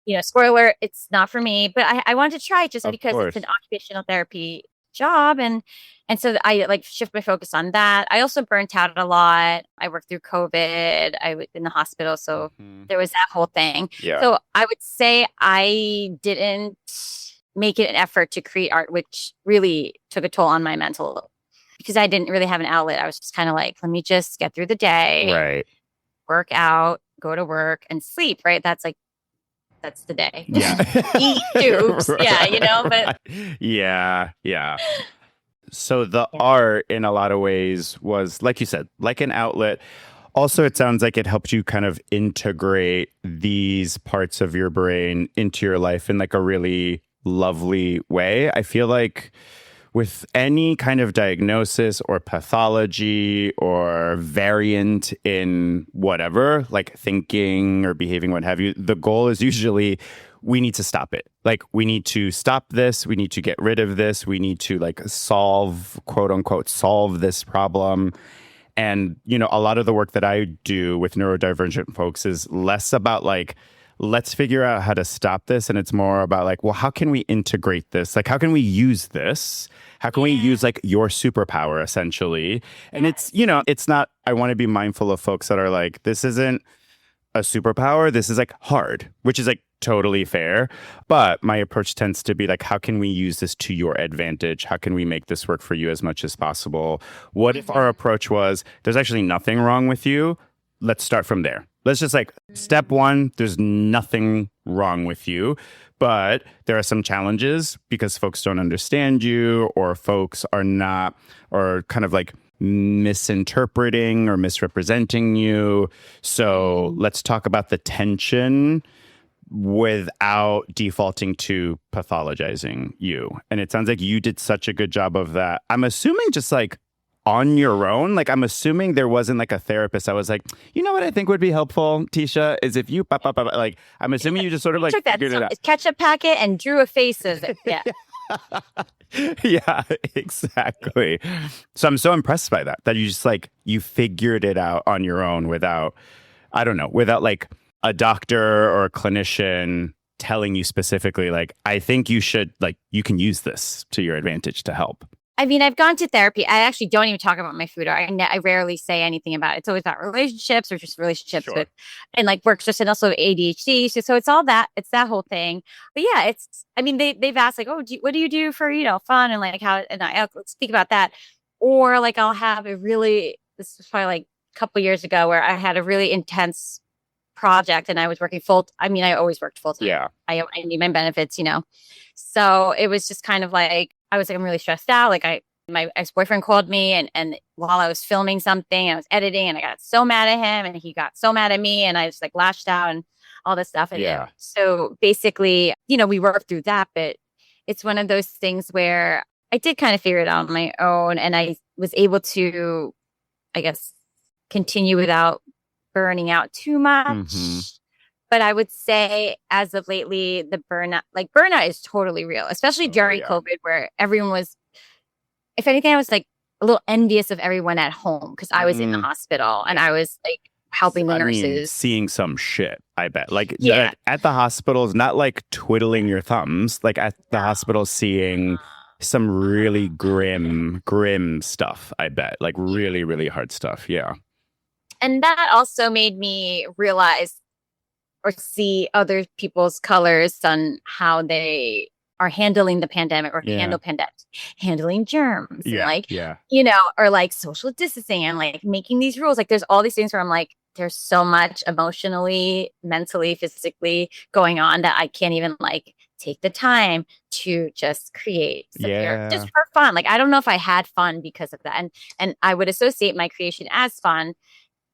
Yeah. spoiler alert, it's not for me. But I wanted to try it just Of because it's course. an occupational therapy job. And so I like shift my focus on that. I also burnt out a lot. I worked through COVID. I was in the hospital. So Mhm. there was that whole thing. Yeah. So I would say I didn't make it an effort to create art, which really took a toll on my mental because I didn't really have an outlet. I was just kind of like, let me just get through the day, Right. work out, go to work and sleep, right? That's the day. Yeah. Eat soups. Yeah, but Yeah. Yeah. So the yeah. art, in a lot of ways, was, like you said, like an outlet. Also, it sounds like it helped you kind of integrate these parts of your brain into your life in like a really lovely way. I feel like with any kind of diagnosis or pathology or variant in whatever, like thinking or behaving, what have you, the goal is usually we need to stop it. Like, we need to stop this. We need to get rid of this. We need to like solve, quote unquote, solve this problem. And, a lot of the work that I do with neurodivergent folks is less about like, let's figure out how to stop this. And it's more about like, well, how can we integrate this? Like, how can we use this? How can we use like your superpower essentially? And it's not, I want to be mindful of folks that are like, this isn't a superpower. This is like hard, which is like totally fair. But my approach tends to be like, how can we use this to your advantage? How can we make this work for you as much as possible? What if our approach was, there's actually nothing wrong with you? Let's start from there. Let's just like step one, there's nothing wrong with you, but there are some challenges because folks don't understand you or folks are not, or kind of like misinterpreting or misrepresenting you. So let's talk about the tension without defaulting to pathologizing you. And it sounds like you did such a good job of that. I'm assuming just like on your own. Like, I'm assuming there wasn't like a therapist. I was like, you know what I think would be helpful, Tisha, is if you like, I'm assuming you just sort of like took that figured it out. ketchup packet and drew a face of it. Yeah. Yeah, exactly. So I'm so impressed by that you just like, you figured it out on your own without, I don't know, without like a doctor or a clinician telling you specifically, like, I think you should, like, you can use this to your advantage to help. I mean, I've gone to therapy. I actually don't even talk about my food. I rarely say anything about it. It's always about relationships or just relationships Sure. with, and like work stress and also ADHD. So it's all that. It's that whole thing. But yeah, it's. I mean, they've asked like, oh, what do you do for fun and like how? And I'll speak about that. Or like I'll have a really. This was probably like a couple years ago where I had a really intense project and I was working full. I mean, I always worked full time. Yeah. I need my benefits. So it was just kind of like I was like I'm really stressed out. Like my ex-boyfriend called me and while I was filming something, I was editing and I got so mad at him and he got so mad at me and I just like lashed out and all this stuff. And Yeah. so basically, we worked through that, but it's one of those things where I did kind of figure it out on my own and I was able to, I guess, continue without burning out too much. Mm-hmm. But I would say as of lately, the burnout is totally real, especially during COVID where everyone was, if anything, I was like a little envious of everyone at home because I was in the hospital and I was like helping the nurses. Mean, seeing some shit, I bet. Like Yeah. at the hospitals, not like twiddling your thumbs, like at the hospital seeing some really grim stuff, I bet. Like really, really hard stuff. Yeah. And that also made me realize or see other people's colors on how they are handling the pandemic or handling germs and or like social distancing and like making these rules. Like there's all these things where I'm like, there's so much emotionally, mentally, physically going on that I can't even like take the time to just create just for fun. Like I don't know if I had fun because of that. And I would associate my creation as fun,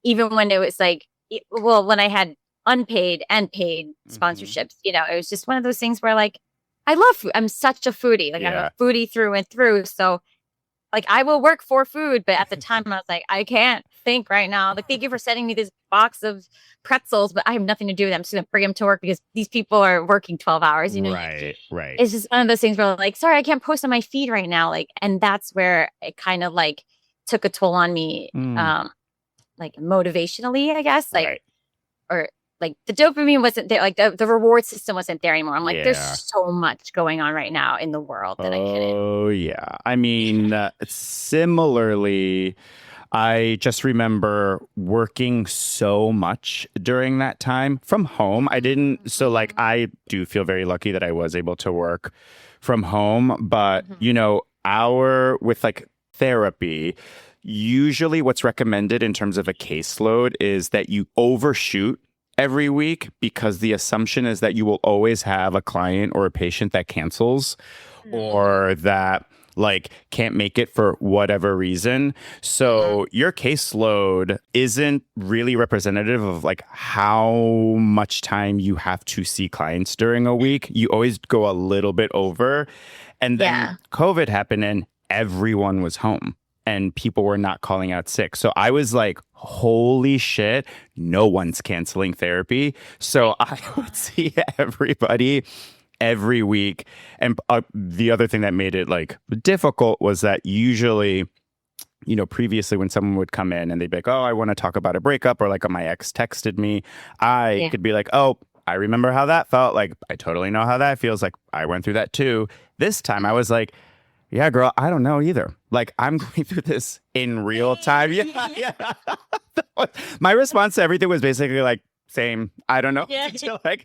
even when it was like, when I had unpaid and paid sponsorships, it was just one of those things where like, I love food. I'm such a foodie. Like I'm a foodie through and through. So like I will work for food, but at the time I was like, I can't think right now. Like thank you for sending me this box of pretzels, but I have nothing to do with them. I'm just gonna bring them to work because these people are working 12 hours, Right. It's just one of those things where like, sorry, I can't post on my feed right now. Like, and that's where it kind of like took a toll on me. Like motivationally, I guess, like, or like the dopamine wasn't there, like the reward system wasn't there anymore. I'm like, there's so much going on right now in the world that I can't. Oh, yeah. I mean, similarly, I just remember working so much during that time from home. So like, I do feel very lucky that I was able to work from home, but, with like therapy, usually what's recommended in terms of a caseload is that you overshoot every week because the assumption is that you will always have a client or a patient that cancels or that like can't make it for whatever reason. So your caseload isn't really representative of like how much time you have to see clients during a week. You always go a little bit over. And then COVID happened and everyone was home. And people were not calling out sick. So I was like, holy shit, no one's canceling therapy. So I would see everybody every week. And the other thing that made it like difficult was that usually, previously when someone would come in and they'd be like, oh, I want to talk about a breakup or like my ex texted me, I could be like, oh, I remember how that felt. Like, I totally know how that feels. Like, I went through that too. This time I was like, yeah, girl, I don't know either. Like, I'm going through this in real time. Yeah. My response to everything was basically like, same. I don't know. Yeah.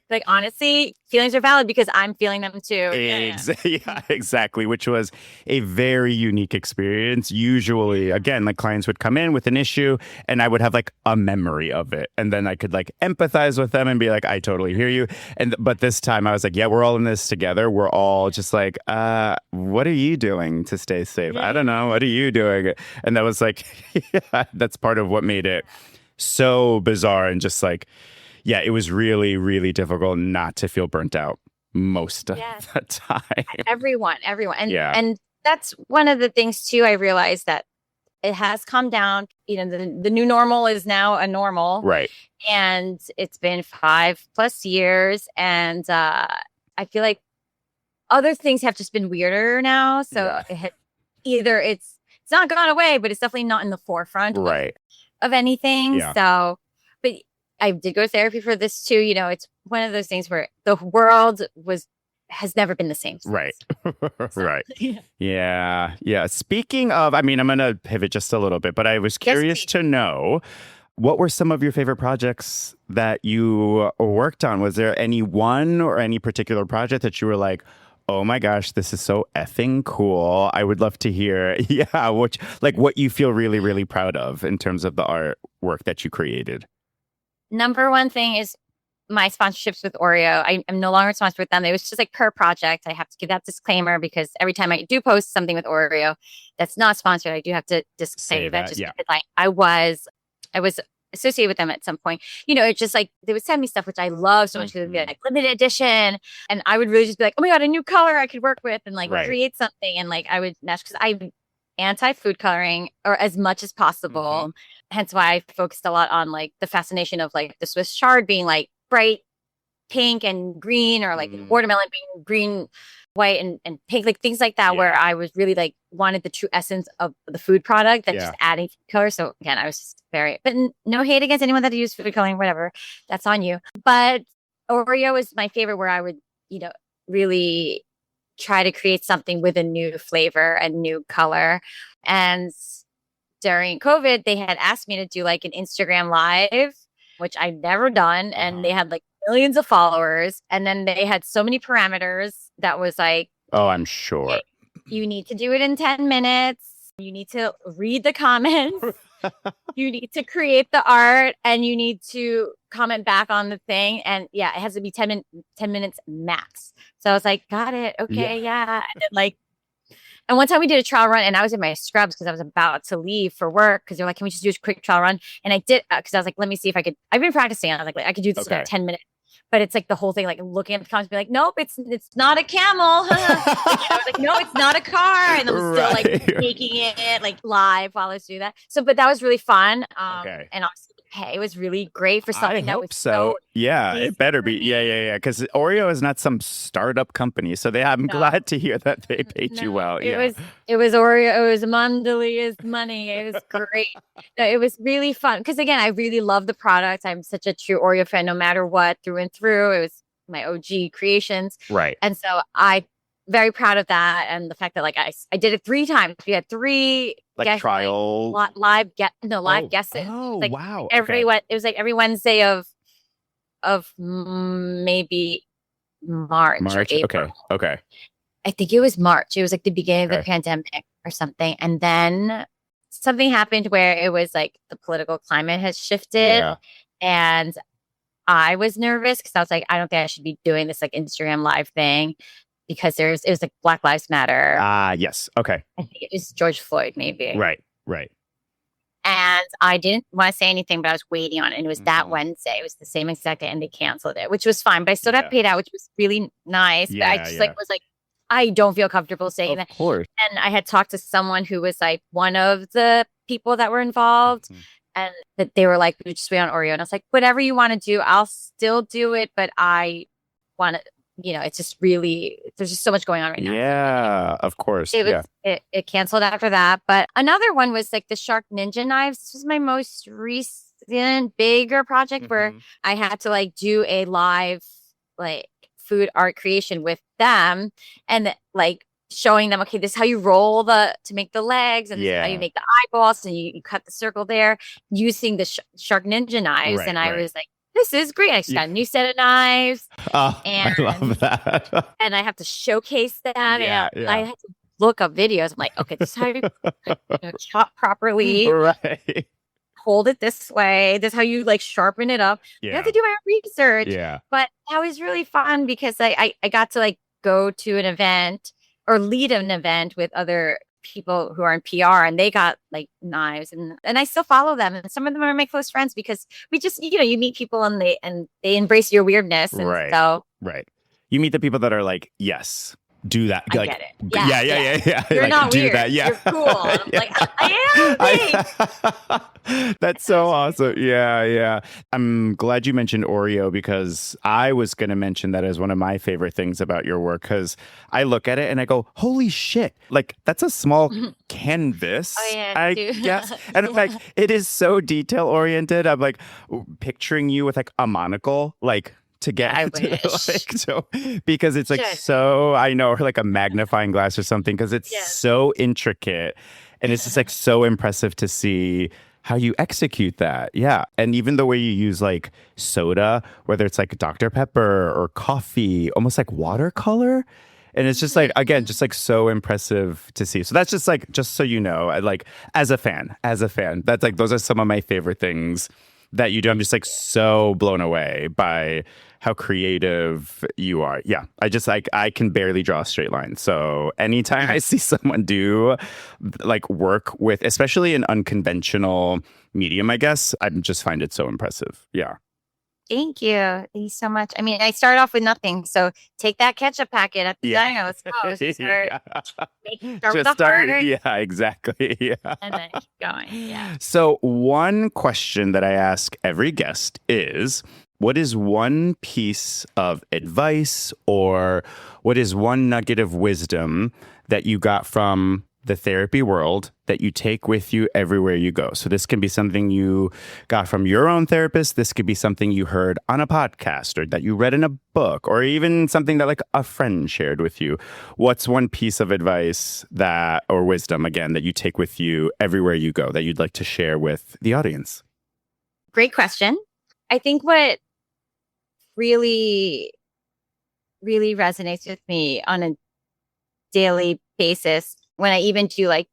like honestly, feelings are valid because I'm feeling them too. Yeah, exactly. Which was a very unique experience. Usually, again, like clients would come in with an issue and I would have like a memory of it. And then I could like empathize with them and be like, I totally hear you. But this time I was like, yeah, we're all in this together. We're all just like, what are you doing to stay safe? I don't know. What are you doing? And that was like, that's part of what made it so bizarre and just like, yeah, it was really, really difficult not to feel burnt out most of the time. Everyone. And that's one of the things too, I realized that it has calmed down. The new normal is now a normal. Right. And it's been 5+ years. And I feel like other things have just been weirder now. So it's not gone away, but it's definitely not in the forefront of anything. Yeah. So, but I did go to therapy for this too. It's one of those things where the world has never been the same Right. since. So, Right. yeah. Yeah. Yeah. Speaking of, I mean, I'm going to pivot just a little bit, but I was Yes, curious please. to know what were some of your favorite projects that you worked on? Was there any one or any particular project that you were like, oh my gosh, this is so effing cool. I would love to hear, yeah, what you feel really, really proud of in terms of the artwork that you created. Number one thing is my sponsorships with Oreo. I'm no longer sponsored with them. It was just like per project. I have to give that disclaimer because every time I do post something with Oreo that's not sponsored, I do have to Say disclaimer that that. just Yeah. because I was associated with them at some point. It's just like they would send me stuff which I love so much because it'd be like limited edition, and I would really just be like, oh my god, a new color I could work with and like Right. create something, and like I would match because I'm anti food coloring or as much as possible. Hence why I focused a lot on like the fascination of like the Swiss chard being like bright pink and green, or like watermelon being green, white, and pink, like things like that, where I was really like wanted the true essence of the food product than just adding food color. So again, I was just but no hate against anyone that used food coloring, whatever, that's on you. But Oreo is my favorite, where I would, really try to create something with a new flavor and new color. And during COVID, they had asked me to do like an Instagram live, which I'd never done. And they had like millions of followers. And then they had so many parameters that was like, oh, I'm sure. You need to do it in 10 minutes. You need to read the comments. You need to create the art, and you need to comment back on the thing. And yeah, it has to be 10 minutes max. So I was like, got it. Okay. Yeah. And then and one time we did a trial run, and I was in my scrubs because I was about to leave for work, because they're like, can we just do a quick trial run? And I did, because I was like, let me see if I could. I've been practicing. I was like I could do this in 10 minutes. But it's like the whole thing, like looking at the comments, be like, nope, it's not a camel. I was like, no, it's not a car. And I was still like making it like live while I was doing that. So, but that was really fun. And obviously, it was really great for something that was so yeah, it better be. Yeah. Because Oreo is not some startup company. So I'm glad to hear that they paid you well. It was Oreo. It was Mondeli's money. It was great. No, it was really fun. Because again, I really love the product. I'm such a true Oreo fan, no matter what, through and through. It was my OG creations. Right. And so I very proud of that. And the fact that like I did it 3 times. We had 3 trial live guesses. Oh, like wow. It was like every Wednesday of maybe March or April. Okay. I think it was March. It was like the beginning of the pandemic or something. And then something happened where it was like the political climate has shifted. And I was nervous because I was like, I don't think I should be doing this like Instagram live thing, because it was like Black Lives Matter. Yes. Okay. I think it was George Floyd, maybe. Right. And I didn't want to say anything, but I was waiting on it. And it was that Wednesday. It was the same exact day, and they canceled it, which was fine. But I still got paid out, which was really nice. But I just was like, I don't feel comfortable saying that. Of course. And I had talked to someone who was like one of the people that were involved, and that they were like, we just wait on Oreo. And I was like, whatever you want to do, I'll still do it. But I want to, it's just really, there's just so much going on right now. Yeah, of course. It canceled after that. But another one was like the Shark Ninja knives. This was my most recent bigger project where I had to like do a live like food art creation with them, and like showing them, okay, this is how you roll to make the legs, and this is how you make the eyeballs, and you cut the circle there using the Shark Ninja knives. And I was like, this is great. I just got a new set of knives. Oh, and I love that. And I have to showcase that. And I had to look up videos. I'm like, okay, this is how you chop properly. Right. Hold it this way. This is how you like sharpen it up. You have to do my research. Yeah. But that was really fun because I got to like go to an event or lead an event with other people who are in PR, and they got like knives, and I still follow them, and some of them are my close friends because we just you meet people and they embrace your weirdness, and so you meet the people that are like, yes, do that. I like, get it. Yeah. You're like, not do weird. That. Yeah. You're cool. I'm like, I am. That's so awesome. Yeah. I'm glad you mentioned Oreo, because I was going to mention that as one of my favorite things about your work, because I look at it and I go, holy shit. Like, that's a small canvas. Oh, yeah, I guess. And in fact, it is so detail oriented. I'm like picturing you with like a monocle, like to get I to, wish. so because it's like Just, so I know, or like a magnifying glass or something, because it's yeah. so intricate and it's just like so impressive to see how you execute that. Yeah. And even the way you use like soda, whether it's like Dr. Pepper or coffee, almost like watercolor. And it's just like, again, just like so impressive to see. So that's just like, just so you know, I like as a fan, that's like, those are some of my favorite things that you do. I'm just like so blown away by how creative you are. Yeah. I just like, I can barely draw a straight line. So anytime I see someone do like work with, especially an unconventional medium, I guess, I just find it so impressive. Yeah. Thank you. Thank you so much. I mean, I started off with nothing. So take that ketchup packet at the Yeah. diner. Let's go. Let's just start, Yeah. start with Just the start. heart Yeah, exactly. Yeah. and then keep going. Yeah. So, one question that I ask every guest is, what is one piece of advice or what is one nugget of wisdom that you got from the therapy world that you take with you everywhere you go? So this can be something you got from your own therapist. This could be something you heard on a podcast or that you read in a book, or even something that like a friend shared with you. What's one piece of advice that, or wisdom again, that you take with you everywhere you go that you'd like to share with the audience? Great question. I think what really, really resonates with me on a daily basis when I even do like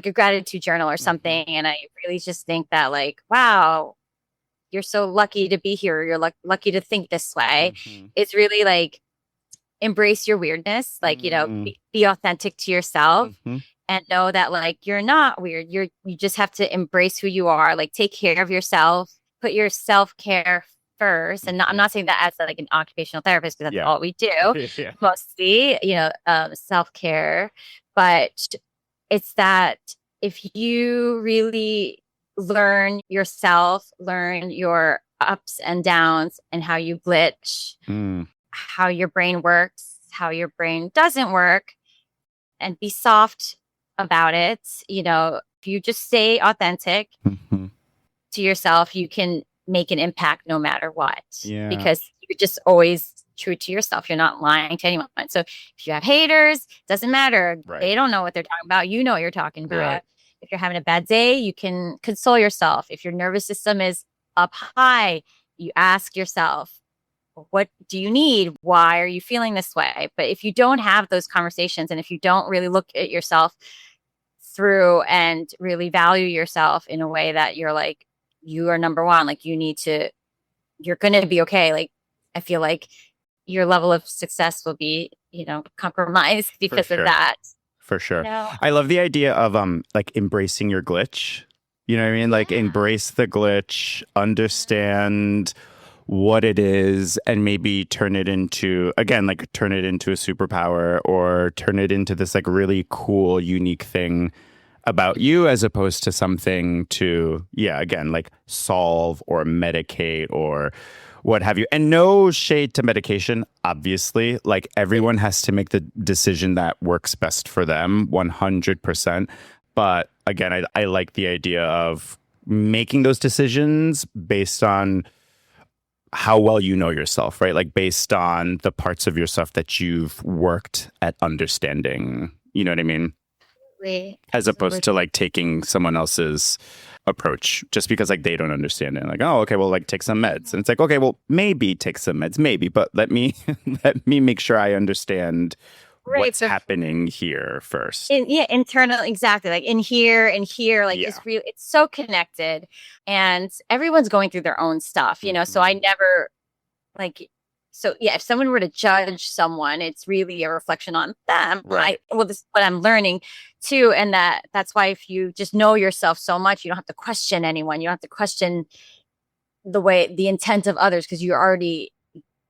a gratitude journal or something, and I really just think that like, wow, you're so lucky to be here. You're lucky to think this way. Mm-hmm. It's really like embrace your weirdness, like, be authentic to yourself Mm-hmm. and know that like you're not weird. You just have to embrace who you are, like take care of yourself, put your self-care first. And I'm not saying that as like an occupational therapist because that's Yeah. all we do, Yeah. mostly, self-care. But it's that if you really learn yourself, learn your ups and downs and how you glitch, Mm. how your brain works, how your brain doesn't work, and be soft about it. If you just stay authentic Mm-hmm. to yourself, you can make an impact no matter what. Yeah. Because you're just always true to yourself. You're not lying to anyone. So if you have haters, doesn't matter. Right. They don't know what they're talking about. You know what you're talking about. Right. If you're having a bad day, you can console yourself. If your nervous system is up high, you ask yourself, what do you need? Why are you feeling this way? But if you don't have those conversations and if you don't really look at yourself through and really value yourself in a way that you're like, you are number one, like you're going to be okay. Like, I feel like your level of success will be, compromised because sure. of that. For sure. No. I love the idea of like embracing your glitch. You know what I mean? Like embrace the glitch, understand what it is, and maybe turn it into a superpower or turn it into this like really cool, unique thing about you, as opposed to something to, again, like solve or medicate or what have you. And no shade to medication, obviously. Like everyone has to make the decision that works best for them, 100%. But again, I like the idea of making those decisions based on how well you know yourself, right? Like based on the parts of yourself that you've worked at understanding. You know what I mean? As opposed to like taking someone else's approach just because like they don't understand it. Like, oh, okay, well, like take some meds. And it's like, okay, well, maybe take some meds, maybe, but let me make sure I understand what's happening here first. Internal, exactly. Like in here and here, like it's so connected and everyone's going through their own stuff, so I never like, if someone were to judge someone, it's really a reflection on them. Right. This is what I'm learning too. And that's why if you just know yourself so much, you don't have to question anyone. You don't have to question the intent of others because you already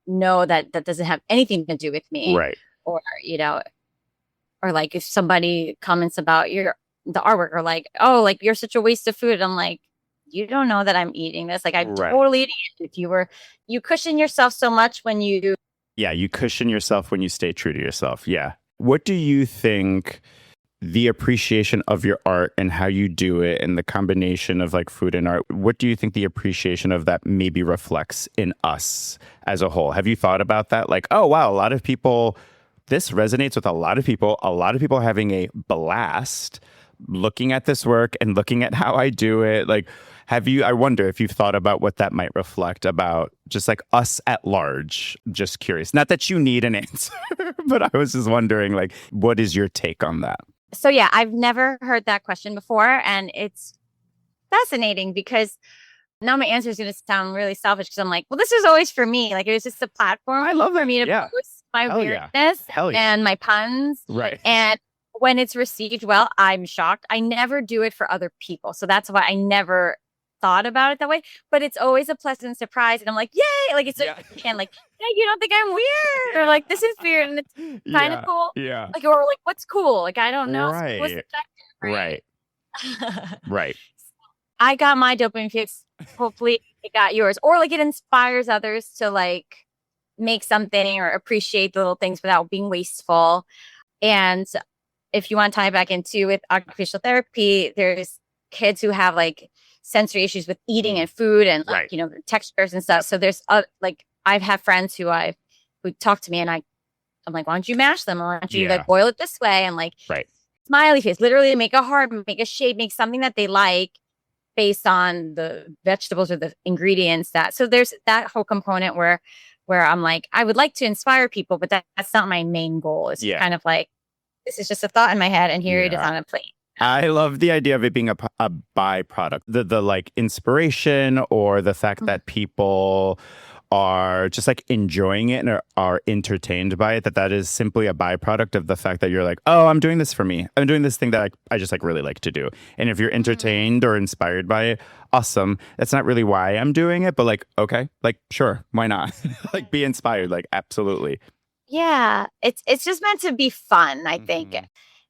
know that doesn't have anything to do with me. Right. Or, or like if somebody comments about the artwork or like, oh, like you're such a waste of food. I'm like, you don't know that I'm eating this. Like I'm totally eating it. You cushion yourself so much when you. Yeah, you cushion yourself when you stay true to yourself. Yeah. What do you think the appreciation of your art and how you do it and the combination of like food and art, what do you think the appreciation of that maybe reflects in us as a whole? Have you thought about that? Like, oh, wow, a lot of people, this resonates with a lot of people having a blast looking at this work and looking at how I do it. Like, I wonder if you've thought about what that might reflect about just like us at large. Just curious. Not that you need an answer, but I was just wondering, like, what is your take on that? So yeah, I've never heard that question before. And it's fascinating because now my answer is going to sound really selfish because I'm like, well, this was always for me. Like it was just a platform I love for that. me to Yeah. post my Hell yeah. weirdness Hell yeah. and my puns. Right. And when it's received well, I'm shocked. I never do it for other people. So that's why I never thought about it that way. But it's always a pleasant surprise. And I'm like, yay. Like it's and like, yeah, you don't think I'm weird? Or like, this is weird. And it's kind of cool. Yeah. Like, or like, what's cool? Like, I don't know. Right. What's subjective, Right. Right. I got my dopamine fix. Hopefully it got yours. Or like it inspires others to like make something or appreciate the little things without being wasteful. And if you want to tie back into with occupational therapy, there's kids who have like sensory issues with eating and food and like, Right. you know, textures and stuff. So there's like I've had friends who talk to me and I'm like, why don't you mash them? Why don't you like boil it this way? And like smiley face, literally make a heart, make a shape, make something that they like based on the vegetables or the ingredients so there's that whole component where I'm like, I would like to inspire people, but that's not my main goal. It's kind of like, this is just a thought in my head and here it is on a plate. I love the idea of it being a byproduct, the like inspiration or the fact that people are just like enjoying it and are entertained by it, that is simply a byproduct of the fact that you're like, oh, I'm doing this for me. I'm doing this thing that I just like really like to do. And if you're entertained or inspired by it, awesome. That's not really why I'm doing it, but like, okay, like, sure, why not? Like be inspired, like absolutely. Yeah, it's just meant to be fun, I think.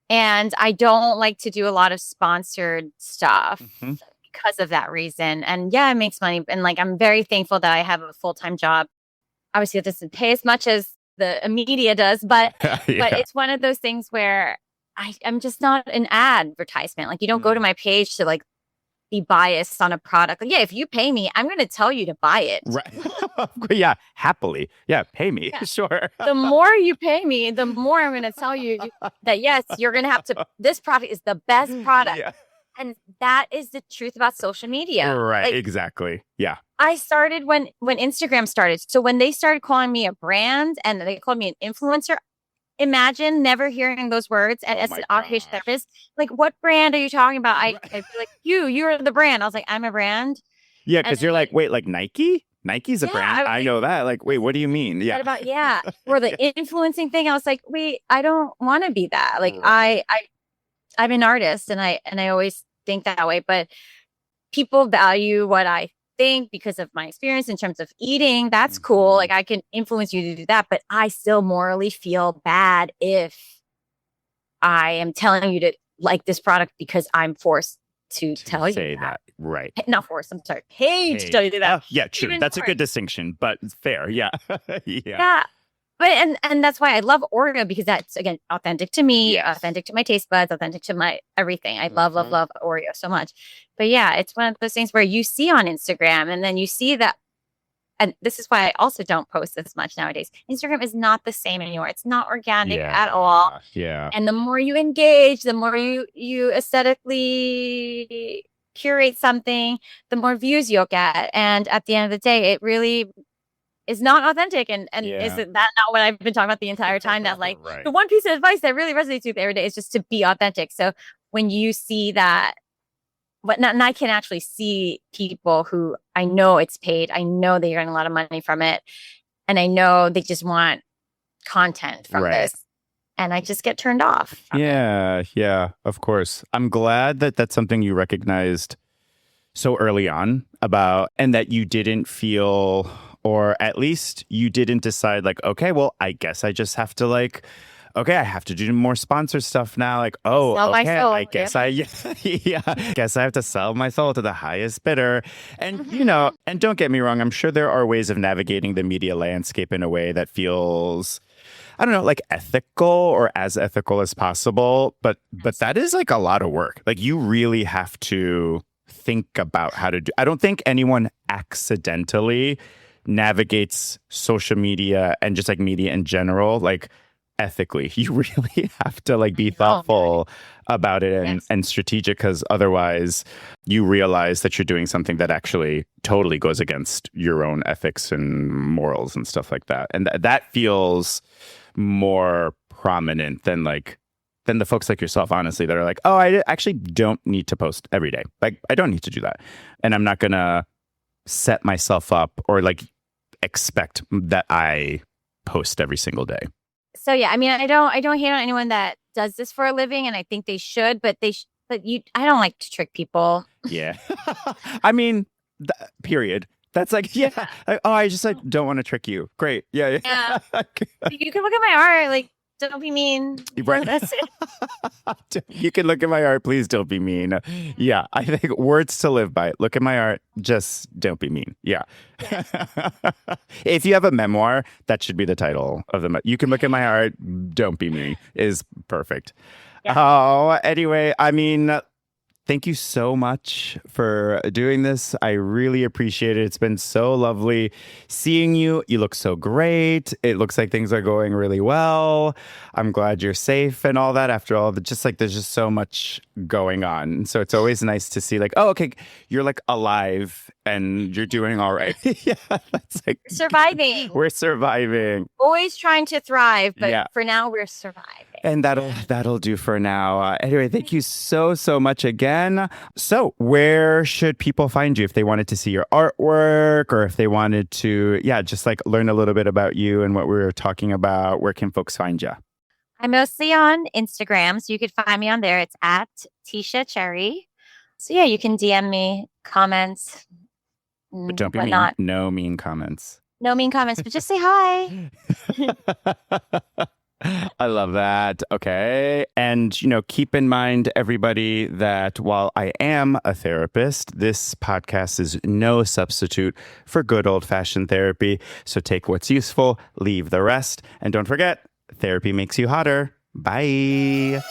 And I don't like to do a lot of sponsored stuff because of that reason. And yeah, it makes money. And like, I'm very thankful that I have a full-time job. Obviously, it doesn't pay as much as the media does, but but it's one of those things where I'm just not an advertisement. Like you don't go to my page to like be biased on a product. Like, yeah, if you pay me, I'm going to tell you to buy it. Right. Yeah, happily. Yeah, pay me. Yeah. Sure. The more you pay me, the more I'm going to tell you that, yes, you're going to have to, this product is the best product. Yeah. And that is the truth about social media. Right. Like, exactly. Yeah. I started when Instagram started. So when they started calling me a brand and they called me an influencer, imagine never hearing those words. And as an occupational therapist, like, what brand are you talking about? I'd be like, you're the brand. I was like, I'm a brand. Yeah, because you're like, wait, like Nike? Nike's a brand. I know that. Like, wait, what do you mean? Yeah. Or the influencing thing. I was like, wait, I don't want to be that. Like, I'm an artist, and I always think that way. But people value what I think because of my experience in terms of eating. That's cool. Like I can influence you to do that, but I still morally feel bad if I am telling you to like this product because I'm forced to tell you say that. Right. Not forced. I'm sorry. Paid to tell you that. Yeah, true. Even that's a good distinction, but fair. Yeah. Yeah. But and that's why I love Oreo, because that's, again, authentic to me, authentic to my taste buds, authentic to my everything. I love Oreo so much. But yeah, it's one of those things where you see on Instagram and then you see that. And this is why I also don't post as much nowadays. Instagram is not the same anymore. It's not organic at all. Yeah. And the more you engage, the more you aesthetically curate something, the more views you'll get. And at the end of the day, it really is not authentic. And is that not what I've been talking about the entire time? That like the one piece of advice that really resonates with me every day is just to be authentic. So when you see that, and I can actually see people who I know it's paid, I know they earn a lot of money from it, and I know they just want content from this, and I just get turned off. Yeah, of course. I'm glad that that's something you recognized so early on about, and that you didn't feel, or at least you didn't decide like, okay, well, I guess I just have to like, okay, I have to do more sponsor stuff now. Like, oh, sell my soul, I guess I guess I have to sell my soul to the highest bidder. And, you know, and don't get me wrong, I'm sure there are ways of navigating the media landscape in a way that feels, I don't know, like ethical or as ethical as possible. But that is like a lot of work. Like you really have to think about how to do. I don't think anyone accidentally navigates social media and just like media in general, like ethically. You really have to like be thoughtful about it and strategic, because otherwise you realize that you're doing something that actually totally goes against your own ethics and morals and stuff like that. And that feels more prominent than the folks like yourself, honestly, that are like, oh, I actually don't need to post every day. Like, I don't need to do that. And I'm not going to set myself up or like expect that I post every single day. So yeah, I mean, I don't hate on anyone that does this for a living, and I think they should, but I don't like to trick people. Yeah. I mean, period. That's like, yeah. I just like don't want to trick you. Great. Yeah. Yeah. You can look at my art, like, don't be mean. Right. That's it. You can look at my art. Please don't be mean. Yeah. I think words to live by. Look at my art. Just don't be mean. Yeah. If you have a memoir, that should be the title of the. You can look at my art. Don't be mean is perfect. Yeah. Oh, anyway, I mean, thank you so much for doing this. I really appreciate it. It's been so lovely seeing you. You look so great. It looks like things are going really well. I'm glad you're safe and all that after all the, just like, there's just so much going on. So it's always nice to see like, oh, okay, you're like alive and you're doing all right. Yeah, that's like surviving. We're surviving. Always trying to thrive, but for now we're surviving. And that'll do for now. Anyway, thank you so much again. So where should people find you if they wanted to see your artwork, or if they wanted to, just like learn a little bit about you and what we were talking about? Where can folks find you? I'm mostly on Instagram, so you could find me on there. It's at Tisha Cherry. So yeah, you can DM me comments. But don't be mean. No mean comments. No mean comments, but just say hi. I love that. Okay. And, keep in mind, everybody, that while I am a therapist, this podcast is no substitute for good old-fashioned therapy. So take what's useful, leave the rest. And don't forget, therapy makes you hotter. Bye.